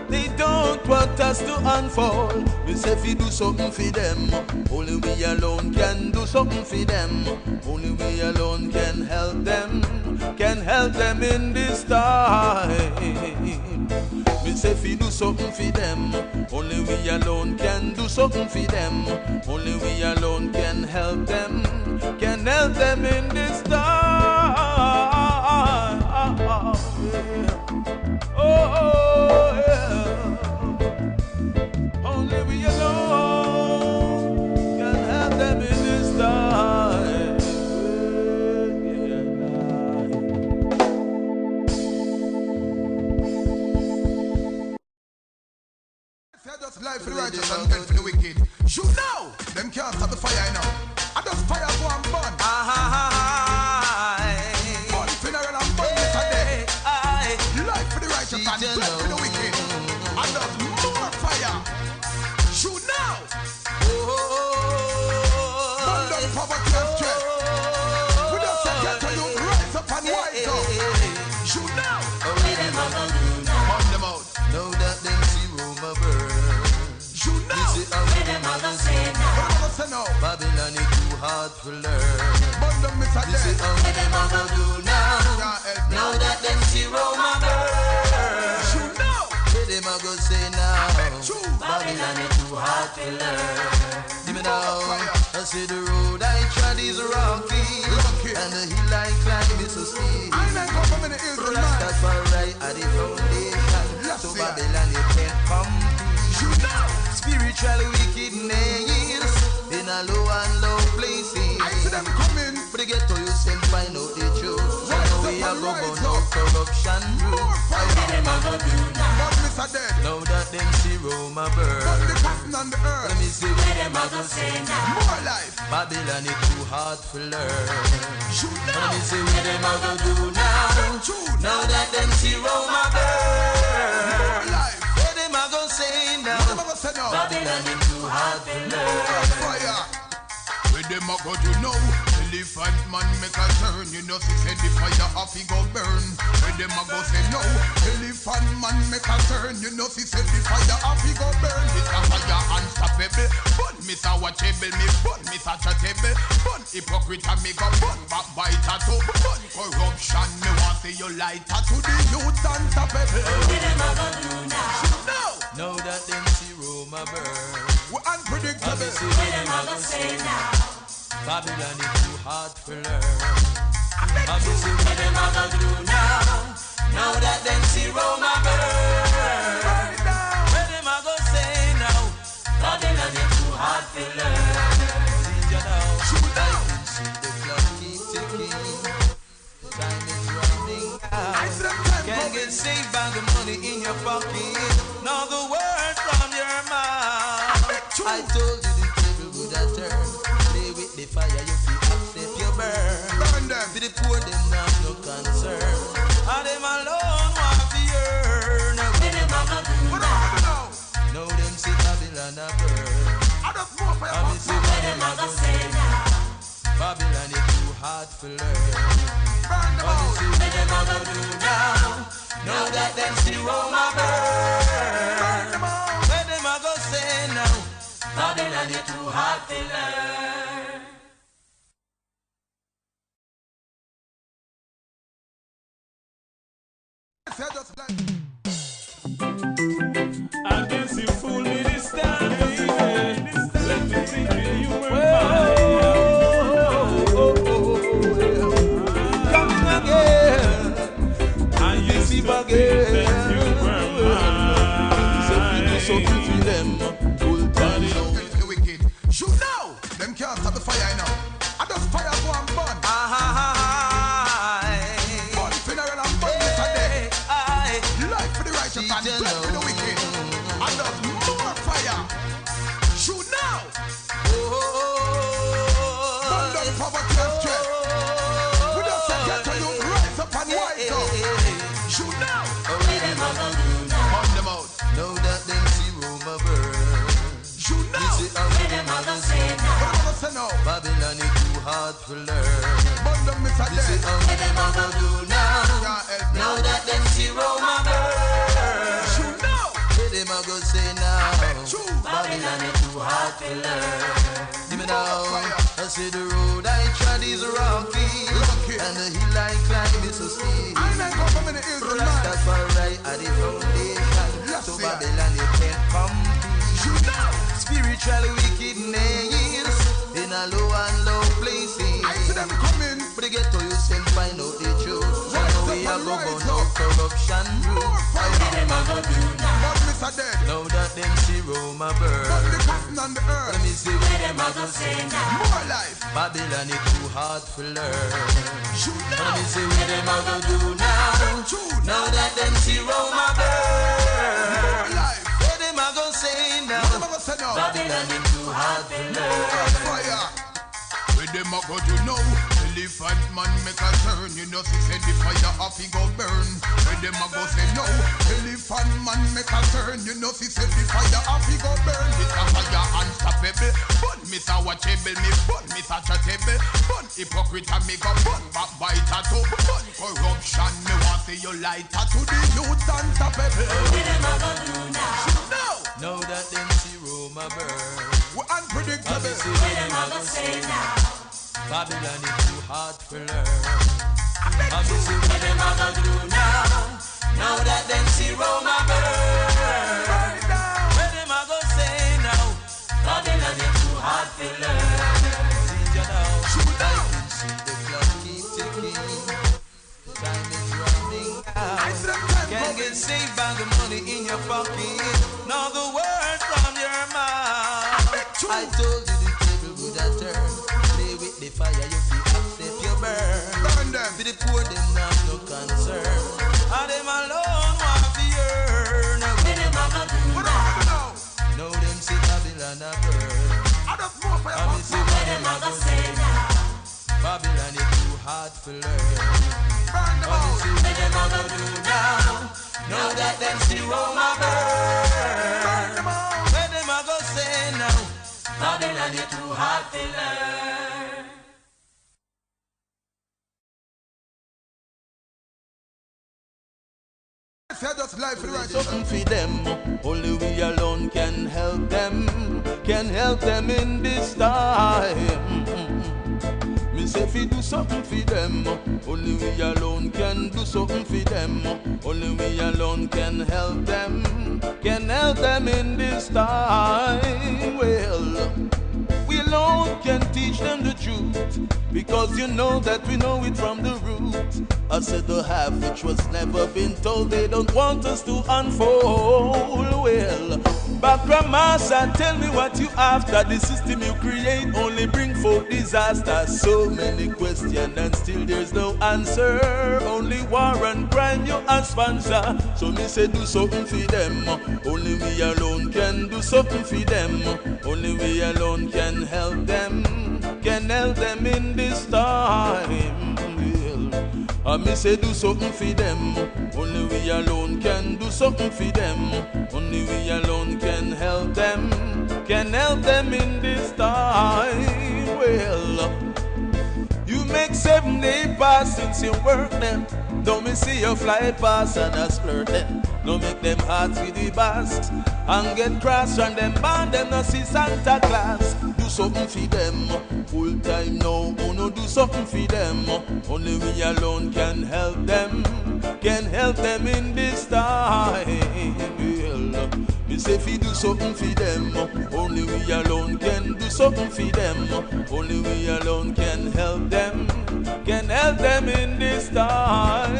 They don't want us to unfold. We say if we do something for them, only we alone can do something for them. Only we alone can help them in this time. We say if we do something for them, only we alone can do something for them. Only we alone can help them in this time. Oh, yeah. Only we alone can help them in this time. Say just life for the righteous and death for the wicked. Shoot now! Them can't stop the fire now. I just fire go and burn. Burn funeral and burn this a day. Life for the righteous and death for the wicked. I just more fire. Shoot now! Burn down poverty and stress. We just get to you rise up and wise up. Shoot now. Oh, where them a go do now? Pump them out. Know that them see Roma burn. Shoot now. You see, oh, where them a go say now? What am I say now? Babylon is too hard to learn. Bun them, Mr. You see, oh, where them a go do now? Know that them see Roma burn. Shoot now. Where them a go say now? Babylon is too hard to learn. Give me now. I see the road I trod is rocky, and the hill I climb is so steep. I ain't come from the hills tonight. Rastafari at the foundation, so Babylon you can't compete. Shoot now. Spiritual wickedness in a low and low places. I see them coming. But they get to you and find out the truth. So now we are go burn out corruption rule. How them a go do now? But Mr. Dead. Now that them see Roma burn. But the cotton on the earth. Let me see where them a go say now. More life. Babylon is too hard to learn. Shoot now. Let me see where them a go do now. Now that them see Roma burn. More life. Where them a go say now? What am I say now? Babylon is too hard to learn. Fire. Where them a go do now? Elephant man make a turn. You know, she said the fire off he go burn. Where them a go say no? Elephant man make a turn. You know, she said the fire off he go burn. It's a fire unstoppable. Burn me so watchable. Me burn me so chatable. Burn hypocrite and me go burn backbiter too. Burn corruption. Me want see you lighter to the youth unstoppable. Where them a go do now? Now. Now that them see Roma burn. We're unpredictable. Let me see where them a go say now. Babylon is too hard to learn. Let me see where them a go do now. Now that them see Roma burn. Where them a go say now. Babylon is too hard to learn. See you now. I can see the clock keep ticking. The time is running out. Can't get saved by the money in your pocket. Nor the word from your mouth. I told you the table would have turned. Play with the fire, you feel upset, you burn. Burn them. For the poor, them not no concern. And them alone want to earn. Where them a go do What am I gonna know? now? Them see Babylon a burn. I don't more for I me see where them a go say now. Babylon is too hard to learn. burn them I me out. see where them a go do now. Now that them see Roma burn. Burn them out. Where them a go say now. Babylon is too hard to learn. Say just like I guess you fooled me this time, baby. Let me think you were mine. Coming again. I used to think that you were mine. So pretty them. Full time. the wicked. Shoot now. Them can't stop the fire now. I just fire go and burn. Burn funeral and burn Mr. Dead. Life for the righteous and blood for the wicked. I just more fire. Shoot now. Burn down poverty and stress. We just say get to you rise up and wise up. Shoot now. Burn them out. Know that them see Roma burn. Shoot now. You see how What am I gonna say now? Babylon is too hard to learn. Burn them Mr. You see Dead. how them a go do now. Can't help me. Now that them see Roma burn. Shoot now. Where them a go say now. True. Babylon is too hard to learn. Give me now. I see the road I trod is rocky, and the hill I climb is so steep. I ain't come from the hills tonight. Rastafari at the foundation, so Babylon you can't compete. Shoot now. Spiritual wickedness in a low and low places. I see them coming. But they get to you and find out the truth. So now we are go burn out corruption rule. How them a go do now? But Mr. Dead. Now that them see Roma burn. But the cotton on the earth. Let me see where them a go say now. More life. Babylon is too hard to learn. Shoot Let now. me see where them a go do now. Now that them see Roma burn. More life. Where them a go say now. What am I gonna say now? Babylon is too hard to learn. Fire. Where them a go to know? Elephant man make a turn. You know she said the fire off he go burn. Where them a go say no? Elephant man make a turn. You know she said the fire off he go burn. It's a fire unstoppable. Burn me so watchable. Me burn me so chatable. Burn hypocrite and me go burn backbiter too. Burn corruption. Me want say you lighter to the youth unstoppable. What them a go do now? Now, Now that them see Roma burn, we're unpredictable. what them a go say now? Babylon is too hard to learn. I be see what them a go do now? Now that them see Roma burn, what them a go say now? Babylon is too hard to learn. See you now, I can see the clock keep ticking. Time is running out. Can't get saved by the money in your pocket, nor the word from your mouth. I told you the table would have turned. Play with the fire, you feel accept your burn. Burn them. For the poor, them have no concern. And them alone want to earn. When them a go do now? Now them see Babylon a burn. I me see what them a go say now. Babylon is too hard to learn. I me see what them a go do now. Now that them see Roma burn. What them a go say now? Babylon is too hard to learn. Something for them, only we alone can help them in this time. Me say fi do something for them, only we alone can do something for them, only we alone can help them in this time. Well, we alone can teach them the truth, because you know that we know it from the root. I said the half which was never been told, they don't want us to unfold. Well, background master, tell me what you after. The system you create only bring forth disaster. So many questions and still there's no answer. Only war and crime you a sponsor. So me say do something for them, only we alone can do something for them, only we alone can help them in this time. I me say do something for them, only we alone can do something for them, only we alone can help them in this time. Well, you make 7 days pass since you work them. Don't me see you fly past and a splurt them. No make them hearts with the bass and get cross and them band them no see Santa Claus. Do something for them full time now. Oh no, do something for them. Only we alone can help them in this time. Well, me say fi do something for them. Only we alone can do something for them. Only we alone can help them in this time.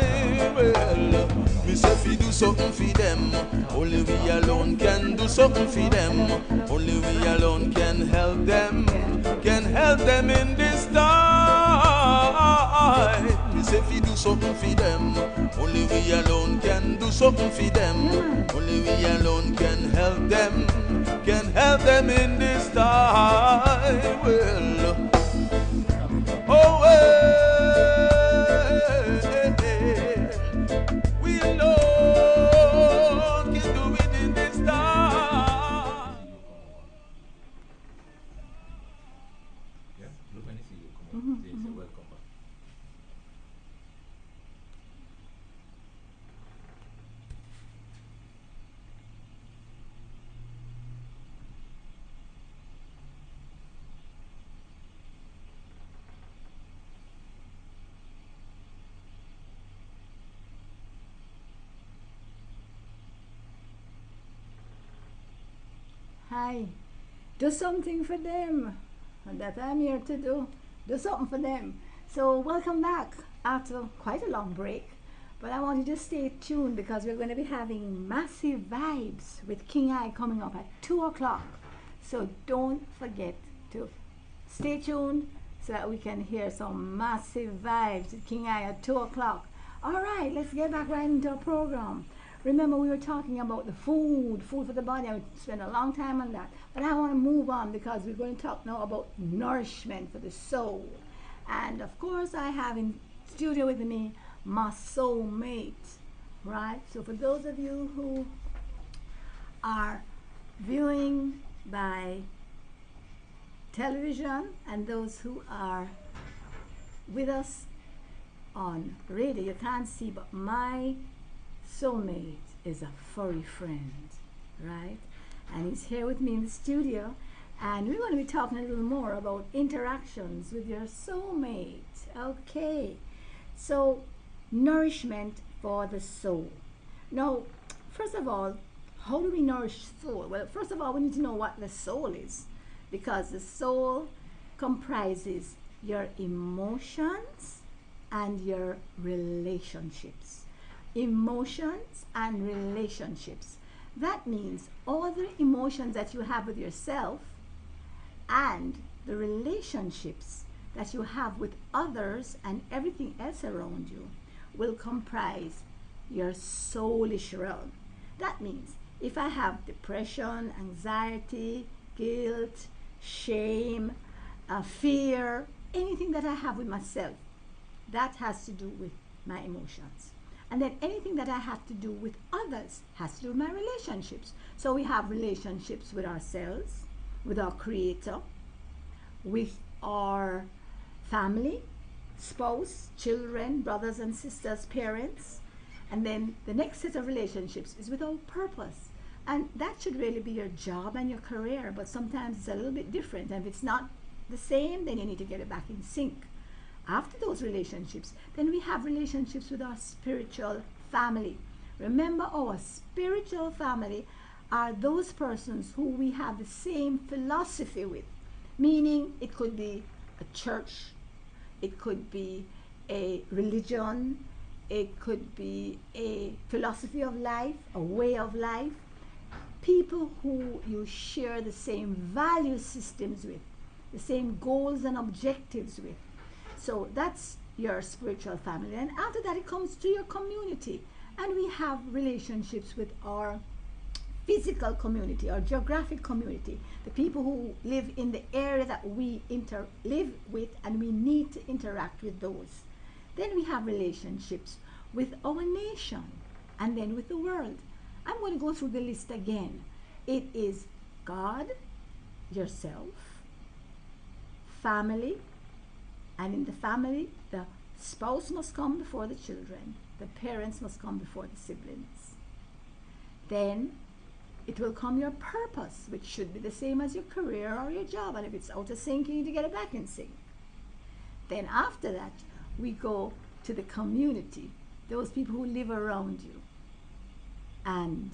Well, me say fi do something for them. Only we alone can do something for them. Only we alone can help them in this time. Me say fi do something for them. Only we alone can do something for them. Only we alone can help them in this time. Well, oh well. Hi, do something for them. And that I'm here to do. Do something for them. So welcome back after quite a long break. But I want you to stay tuned because we're going to be having Massive Vibes with King I coming up at 2 o'clock. So don't forget to stay tuned so that we can hear some Massive Vibes with King I at 2 o'clock. All right, let's get back right into our program. Remember, we were talking about the food for the body. I spent a long time on that. But I want to move on because we're going to talk now about nourishment for the soul. And of course, I have in studio with me my soulmate, right? So for those of you who are viewing by television and those who are with us on radio, you can't see, but my soulmate is a furry friend, right? And he's here with me in the studio, and we're going to be talking a little more about interactions with your soulmate. Okay, so nourishment for the soul. Now, first of all, how do we nourish soul? Well, first of all, we need to know what the soul is, because the soul comprises your emotions and your relationships. Emotions and relationships. That means all the emotions that you have with yourself and the relationships that you have with others and everything else around you will comprise your soulish realm. That means if I have depression, anxiety, guilt, shame, fear, anything that I have with myself, that has to do with my emotions. And then anything that I have to do with others has to do with my relationships. So we have relationships with ourselves, with our Creator, with our family, spouse, children, brothers and sisters, parents. And then the next set of relationships is with our purpose. And that should really be your job and your career, but sometimes it's a little bit different. And if it's not the same, then you need to get it back in sync. After those relationships, then we have relationships with our spiritual family. Remember, our spiritual family are those persons who we have the same philosophy with, meaning it could be a church, it could be a religion, it could be a philosophy of life, a way of life, people who you share the same value systems with, the same goals and objectives with. So that's your spiritual family. And after that, it comes to your community. And we have relationships with our physical community, our geographic community, the people who live in the area that we live with, and we need to interact with those. Then we have relationships with our nation, and then with the world. I'm going to go through the list again. It is God, yourself, family, and in the family, the spouse must come before the children. The parents must come before the siblings. Then it will come your purpose, which should be the same as your career or your job. And if it's out of sync, you need to get it back in sync. Then after that, we go to the community, those people who live around you. And,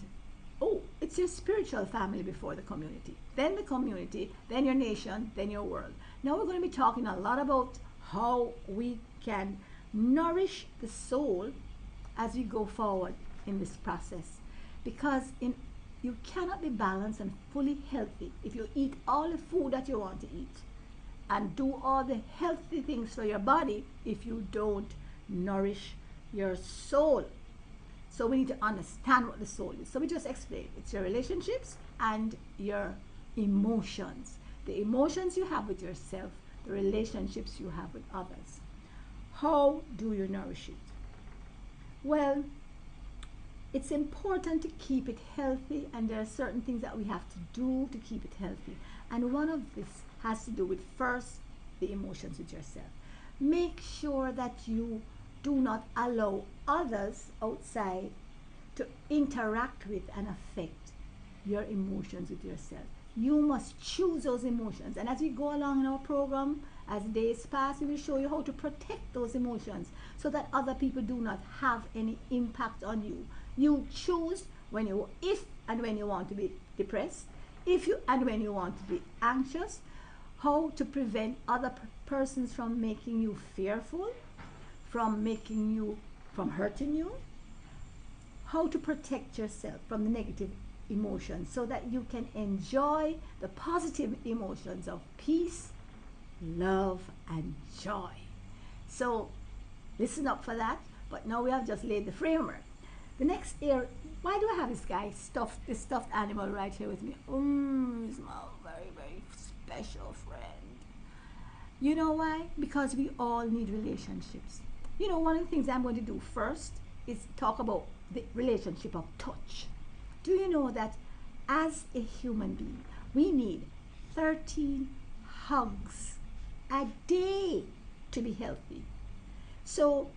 it's your spiritual family before the community. Then the community, then your nation, then your world. Now we're going to be talking a lot about how we can nourish the soul as we go forward in this process. Because you cannot be balanced and fully healthy if you eat all the food that you want to eat and do all the healthy things for your body if you don't nourish your soul. So we need to understand what the soul is. So we just explained. It's your relationships and your emotions. The emotions you have with yourself, the relationships you have with others. How do you nourish it? Well, it's important to keep it healthy, and there are certain things that we have to do to keep it healthy. And one of this has to do with, first, the emotions with yourself. Make sure that you do not allow others outside to interact with and affect your emotions with yourself. You must choose those emotions. And as we go along in our program, as days pass, we will show you how to protect those emotions so that other people do not have any impact on you. You choose if and when you want to be depressed, and when you want to be anxious, how to prevent other persons from making you fearful, from hurting you, how to protect yourself from the negative emotions so that you can enjoy the positive emotions of peace, love, and joy. So listen up for that. But now we have just laid the framework. The next area, why do I have this guy this stuffed animal right here with me? He's my very, very special friend. You know why? Because we all need relationships. One of the things I'm going to do first is talk about the relationship of touch. Do you know that as a human being, we need 13 hugs a day to be healthy? So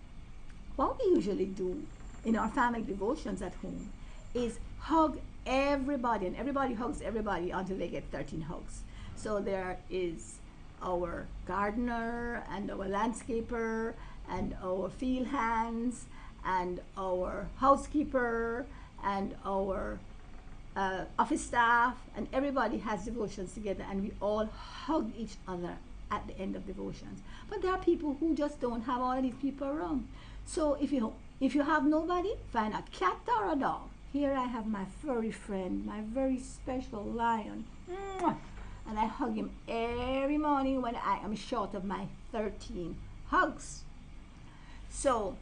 what we usually do in our family devotions at home is hug everybody, and everybody hugs everybody until they get 13 hugs. So there is our gardener and our landscaper and our field hands and our housekeeper and our office staff, and everybody has devotions together, and we all hug each other at the end of devotions. But there are people who just don't have all of these people around. So if you have nobody, find a cat or a dog. Here I have my furry friend, my very special lion. Mwah! And I hug him every morning when I am short of my 13 hugs. So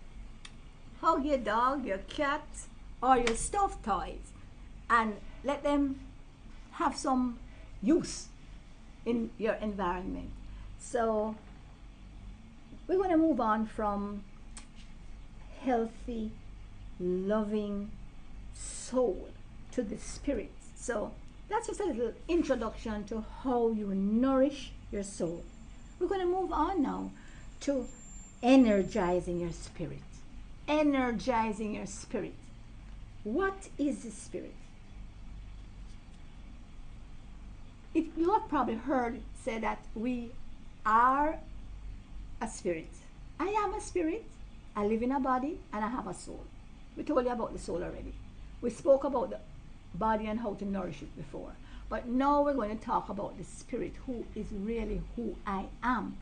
hug your dog, your cat, or your stuffed toys, and let them have some use in your environment. So we're going to move on from healthy, loving soul to the spirit. So that's just a little introduction to how you nourish your soul. We're going to move on now to energizing your spirit. Energizing your spirit. What is the spirit? You have probably heard it say that we are a spirit. I am a spirit. I live in a body and I have a soul. We told you about the soul already. We spoke about the body and how to nourish it before. But now we're going to talk about the spirit, who is really who I am.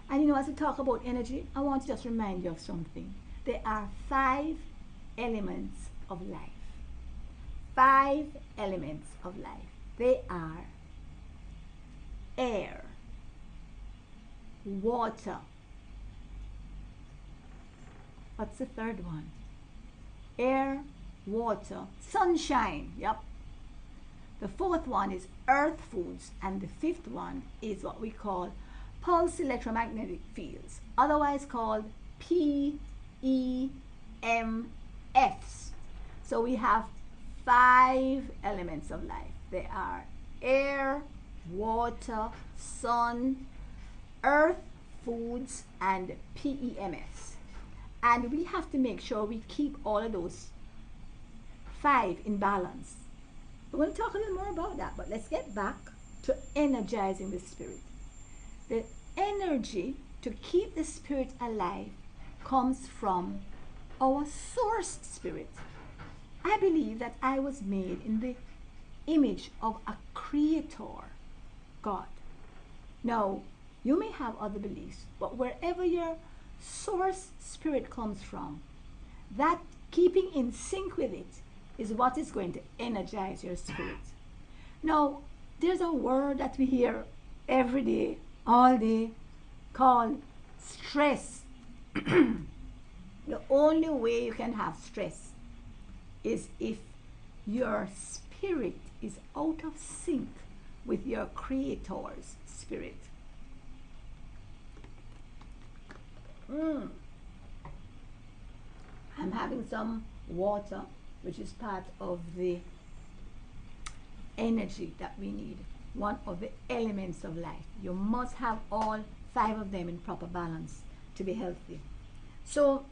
And as we talk about energy, I want to just remind you of something. There are 5 elements of life. 5 elements of life. They are air, water. What's the third one? Air, water, sunshine. Yep. The 4th one is earth foods, and the 5th one is what we call pulse electromagnetic fields, otherwise called PEMFs. So we have 5 elements of life. They are air, water, sun, earth, foods, and PEMFs. And we have to make sure we keep all of those 5 in balance. We're going to talk a little more about that, but let's get back to energizing the spirit. The energy to keep the spirit alive comes from our source spirit. I believe that I was made in the image of a creator, God. Now, you may have other beliefs, but wherever your source spirit comes from, that keeping in sync with it is what is going to energize your spirit. Now, there's a word that we hear every day, all day, called stress. The only way you can have stress is if your spirit is out of sync with your creator's spirit. I'm having some water, which is part of the energy that we need, one of the elements of life. You must have all 5 of them in proper balance to be healthy. So,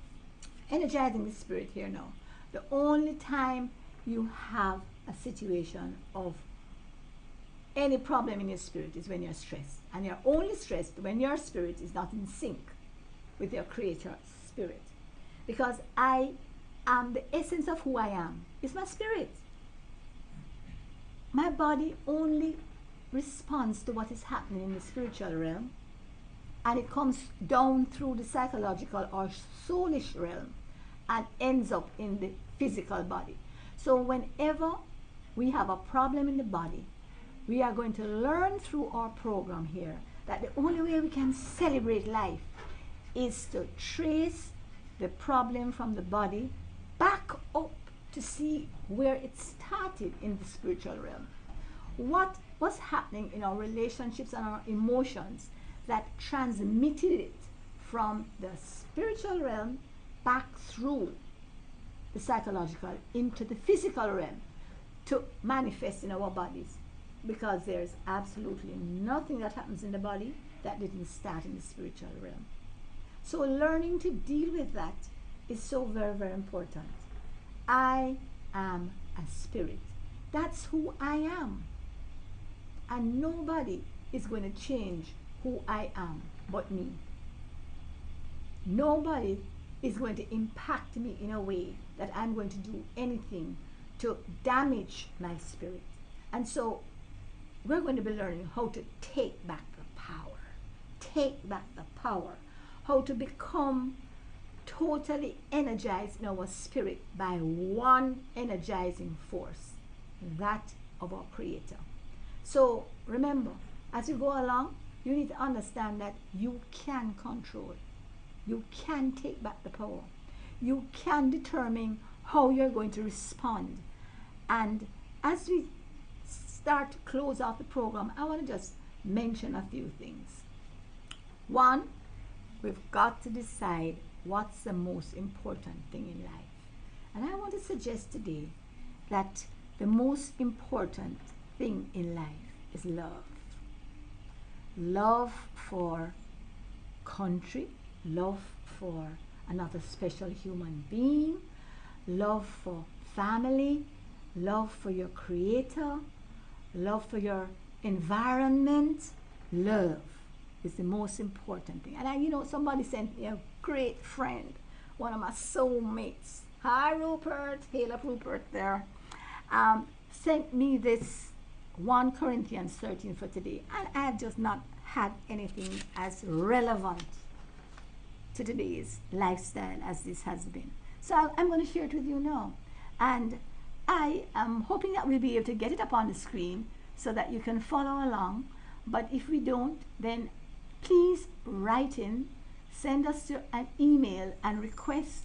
energizing the spirit here now. The only time you have a situation of any problem in your spirit is when you're stressed. And you're only stressed when your spirit is not in sync with your creator's spirit. Because I am the essence of who I am. It's my spirit. My body only responds to what is happening in the spiritual realm, and it comes down through the psychological or soulish realm and ends up in the physical body. So whenever we have a problem in the body, we are going to learn through our program here that the only way we can celebrate life is to trace the problem from the body back up to see where it started in the spiritual realm. What was happening in our relationships and our emotions that transmitted it from the spiritual realm back through the psychological into the physical realm to manifest in our bodies, because there's absolutely nothing that happens in the body that didn't start in the spiritual realm. So learning to deal with that is so very, very important. I am a spirit. That's who I am. And nobody is going to change who I am but me. Nobody is going to impact me in a way that I'm going to do anything to damage my spirit. And so we're going to be learning how to take back the power. Take back the power. How to become totally energized in our spirit by one energizing force, that of our Creator. So remember, as you go along, you need to understand that you can control. You can take back the power. You can determine how you're going to respond. And as we start to close off the program, I want to just mention a few things. One, we've got to decide what's the most important thing in life. And I want to suggest today that the most important thing in life is love. Love for country, love for another special human being, love for family, love for your Creator, love for your environment. Love is the most important thing. And somebody sent me a great friend, one of my soulmates. Hi, Rupert. Hail up, Rupert there. Sent me this 1 Corinthians 13 for today. And I have just not had anything as relevant to today's lifestyle as this has been. So I'm going to share it with you now. And I am hoping that we'll be able to get it up on the screen so that you can follow along. But if we don't, then please write in, send us an email and request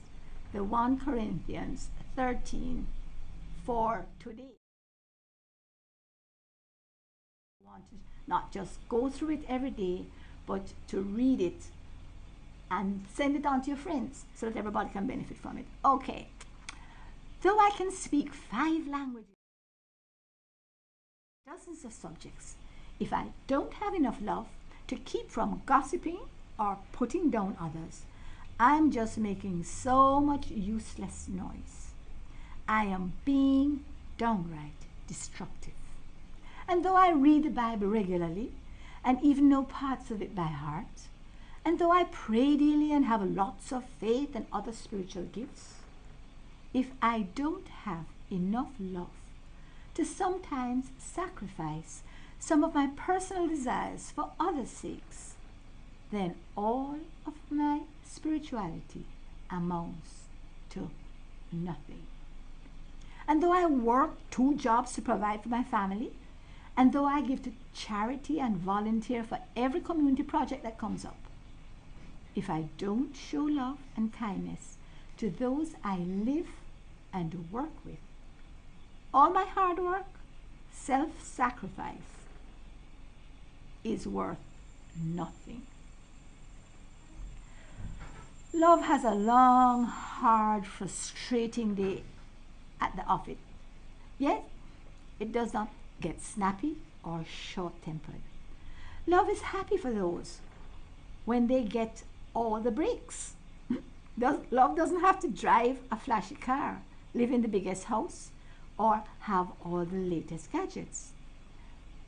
the 1 Corinthians 13 for today. I want to not just go through it every day, but to read it and send it on to your friends so that everybody can benefit from it. Okay. Though I can speak 5 languages, dozens of subjects, if I don't have enough love to keep from gossiping or putting down others, I'm just making so much useless noise. I am being downright destructive. And though I read the Bible regularly and even know parts of it by heart, and though I pray daily and have lots of faith and other spiritual gifts, if I don't have enough love to sometimes sacrifice some of my personal desires for others' sakes, then all of my spirituality amounts to nothing. And though I work 2 jobs to provide for my family, and though I give to charity and volunteer for every community project that comes up, if I don't show love and kindness to those I live and work with, all my hard work, self-sacrifice is worth nothing. Love has a long, hard, frustrating day at the office. Yet, it does not get snappy or short-tempered. Love is happy for those when they get all the breaks. Love doesn't have to drive a flashy car, live in the biggest house, or have all the latest gadgets.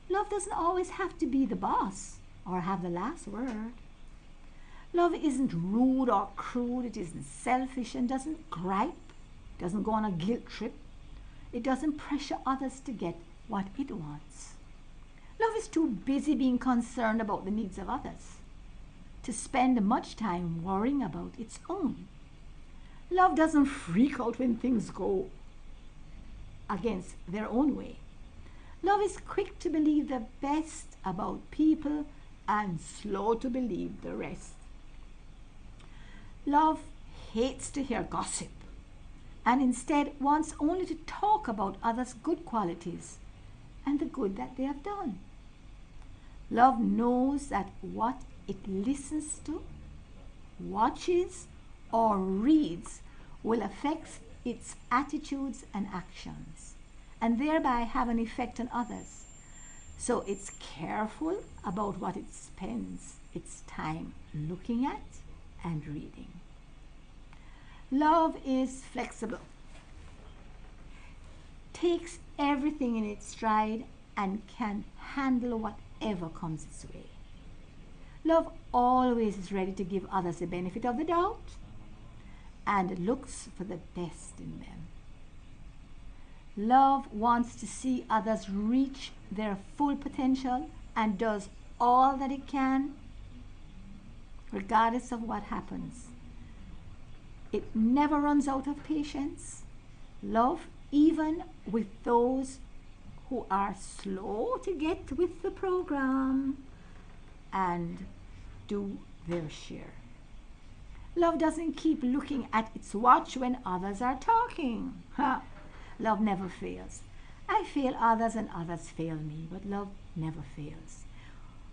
Love doesn't always have to be the boss or have the last word. Love isn't rude or crude. It isn't selfish and doesn't gripe, doesn't go on a guilt trip. It doesn't pressure others to get what it wants. Love is too busy being concerned about the needs of others to spend much time worrying about its own. Love doesn't freak out when things go against their own way. Love is quick to believe the best about people and slow to believe the rest. Love hates to hear gossip and instead wants only to talk about others' good qualities and the good that they have done. Love knows that what it listens to, watches, or reads will affect its attitudes and actions, and thereby have an effect on others. So it's careful about what it spends its time looking at and reading. Love is flexible, takes everything in its stride, and can handle whatever comes its way. Love always is ready to give others the benefit of the doubt and looks for the best in them. Love wants to see others reach their full potential and does all that it can, regardless of what happens. It never runs out of patience. Love, even with those who are slow to get with the program and do their share. Love doesn't keep looking at its watch when others are talking. Love never fails. I fail others and others fail me, but love never fails.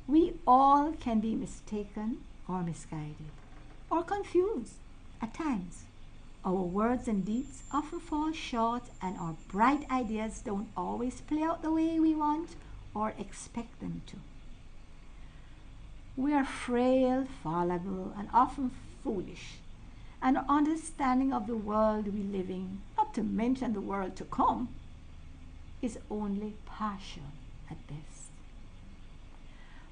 We all can be mistaken or misguided or confused at times. Our words and deeds often fall short, and our bright ideas don't always play out the way we want or expect them to. We are frail, fallible, and often foolish, and our understanding of the world we live in, not to mention the world to come, is only partial at best.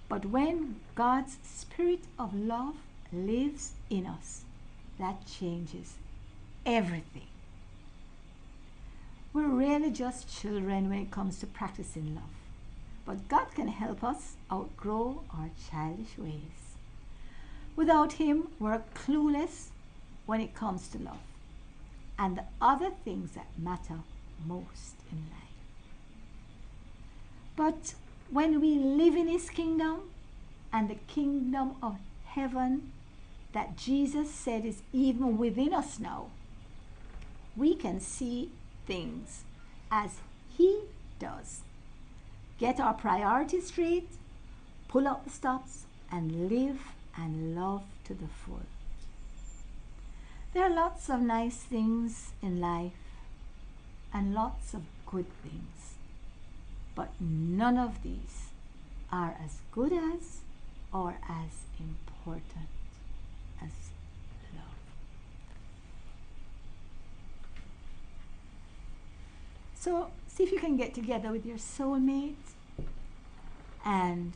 But when God's spirit of love lives in us, that changes everything. We're really just children when it comes to practicing love, but God can help us outgrow our childish ways. Without Him, we're clueless when it comes to love and the other things that matter most in life. But when we live in His kingdom and the kingdom of heaven that Jesus said is even within us now, we can see things as He does. Get our priorities straight, pull out the stops, and live and love to the full. There are lots of nice things in life and lots of good things, but none of these are as good as or as important as love. So see if you can get together with your soulmate and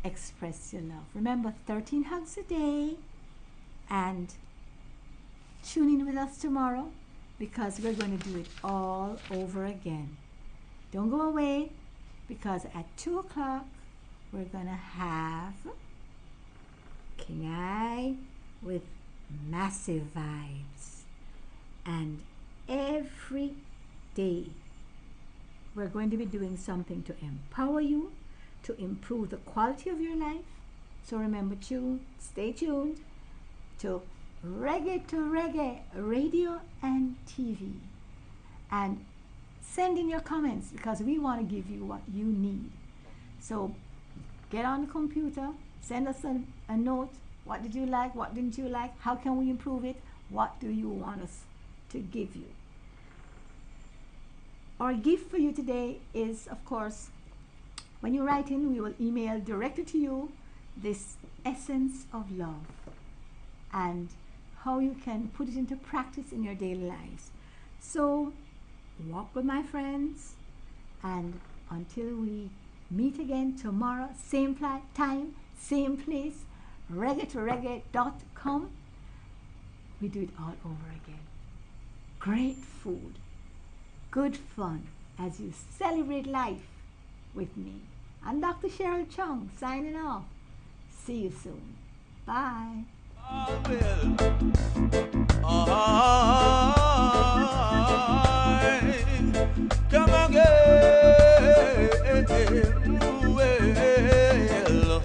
express your love. Remember, 13 hugs a day, and tune in with us tomorrow because we're going to do it all over again. Don't go away, because at 2 o'clock we're going to have King I with massive vibes. And every day we're going to be doing something to empower you, to improve the quality of your life. So remember, stay tuned to Reggae radio and TV, and send in your comments because we want to give you what you need. So get on the computer, send us a note. What did you like? What didn't you like? How can we improve it? What do you want us to give you? Our gift for you today is, of course, when you write in, we will email directly to you this essence of love and how you can put it into practice in your daily lives. So walk with my friends, and until we meet again tomorrow, same time, same place, reggae2reggae.com, we do it all over again. Great food, good fun as you celebrate life with me. I'm Dr. Cheryl Chung signing off. See you soon. Bye. Come again. Well,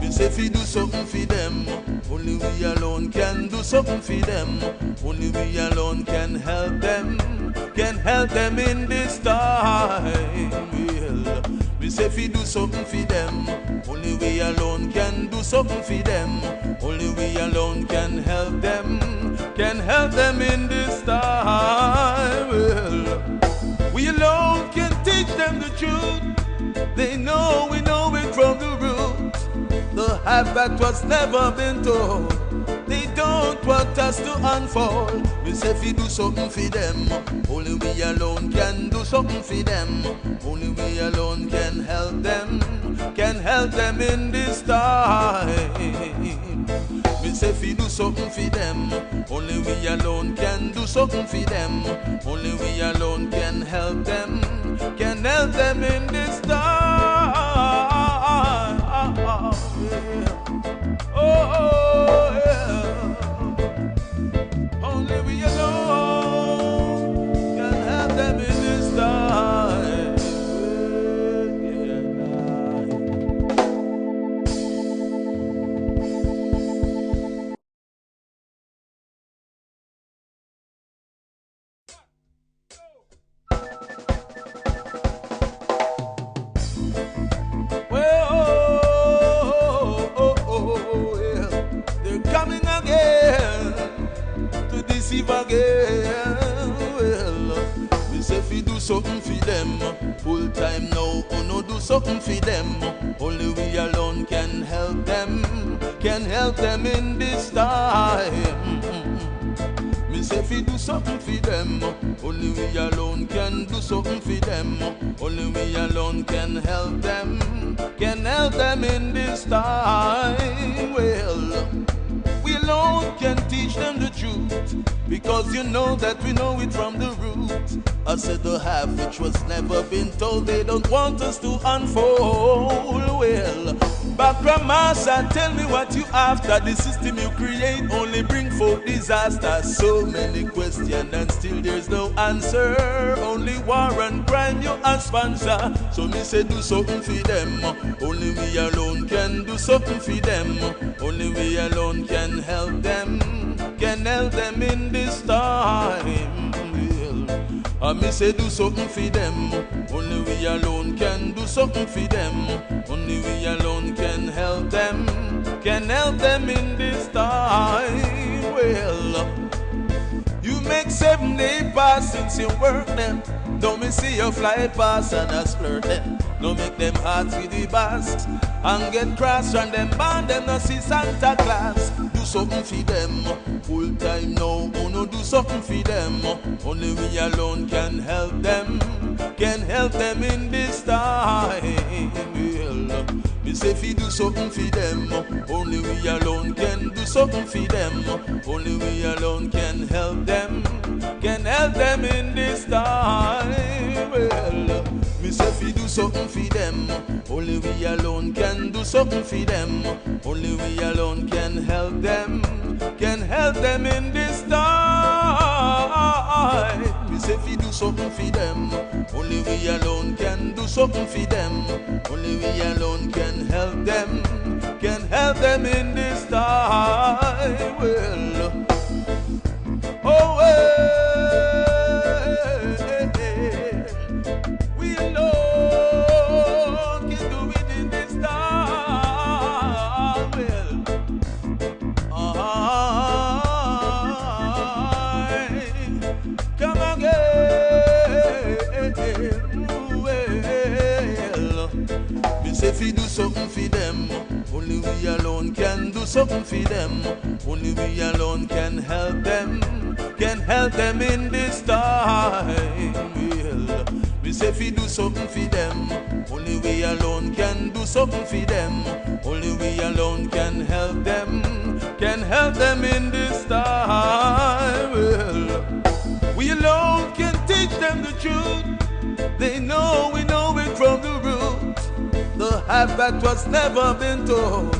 me say fi do something for them. Only we alone can do something for them. Only we alone can help them in this time. Well, me say fi do something for them. Only we alone can do something for them. Only we alone can help them in this time. Well, we alone can teach them the truth. They know we know it from the root. The half that was never been told. They don't don't want us to unfold. We say if we do something for them, only we alone can do something for them. Only we alone can help them in this time. We say if we do something for them, only we alone can do something for them. Only we alone can help them in this time. Oh, yeah. Only we alone can help them in this time. Again, well, we say if we do something for them, full time now, oh no, do something for them. Only we alone can help them in this time. Me say if we do something for them, only we alone can do something for them. Only we alone can help them in this time. Well, we alone can teach them the truth, because you know that we know it from the root. I said the half which was never been told, they don't want us to unfold. Well, Bakramasa, tell me what you after. The system you create only bring forth disaster. So many questions and still there's no answer. Only war and crime you a sponsor. So me say do something for them. Only we alone can do something for them. Only we alone can help them in this time. I me say do something for them. Only we alone can do something for them. Only we alone can help them in this time. Well, you make 7 days pass since you work them. Don't me see you fly past and I flirt them. Don't make them hearts with the basks and get cross and them band them no see Santa Claus. Do something for them, full time now. Oh no, do something for them. Only we alone can help them in this time. Well, me say if we do something for them, only we alone can do something for them. Only we alone can help them in this time. Well, me say if we do something for them, only we alone can do something for them. Only we alone can help them in this time. Me say if we do something for them, only we alone can do something for them. Only we alone can help them in this time. Well, oh well. If we do something for them, only we alone can do something for them. Only we alone can help them in this time. Well, we say if we do something for them, only we alone can do something for them. Only we alone can help them in this time. Well, we alone can teach them the truth. They know we know it from the root. The half that was never been told.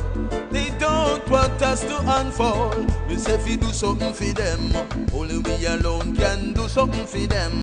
They don't want us to unfold. We say if we do something for them, only we alone can do something for them.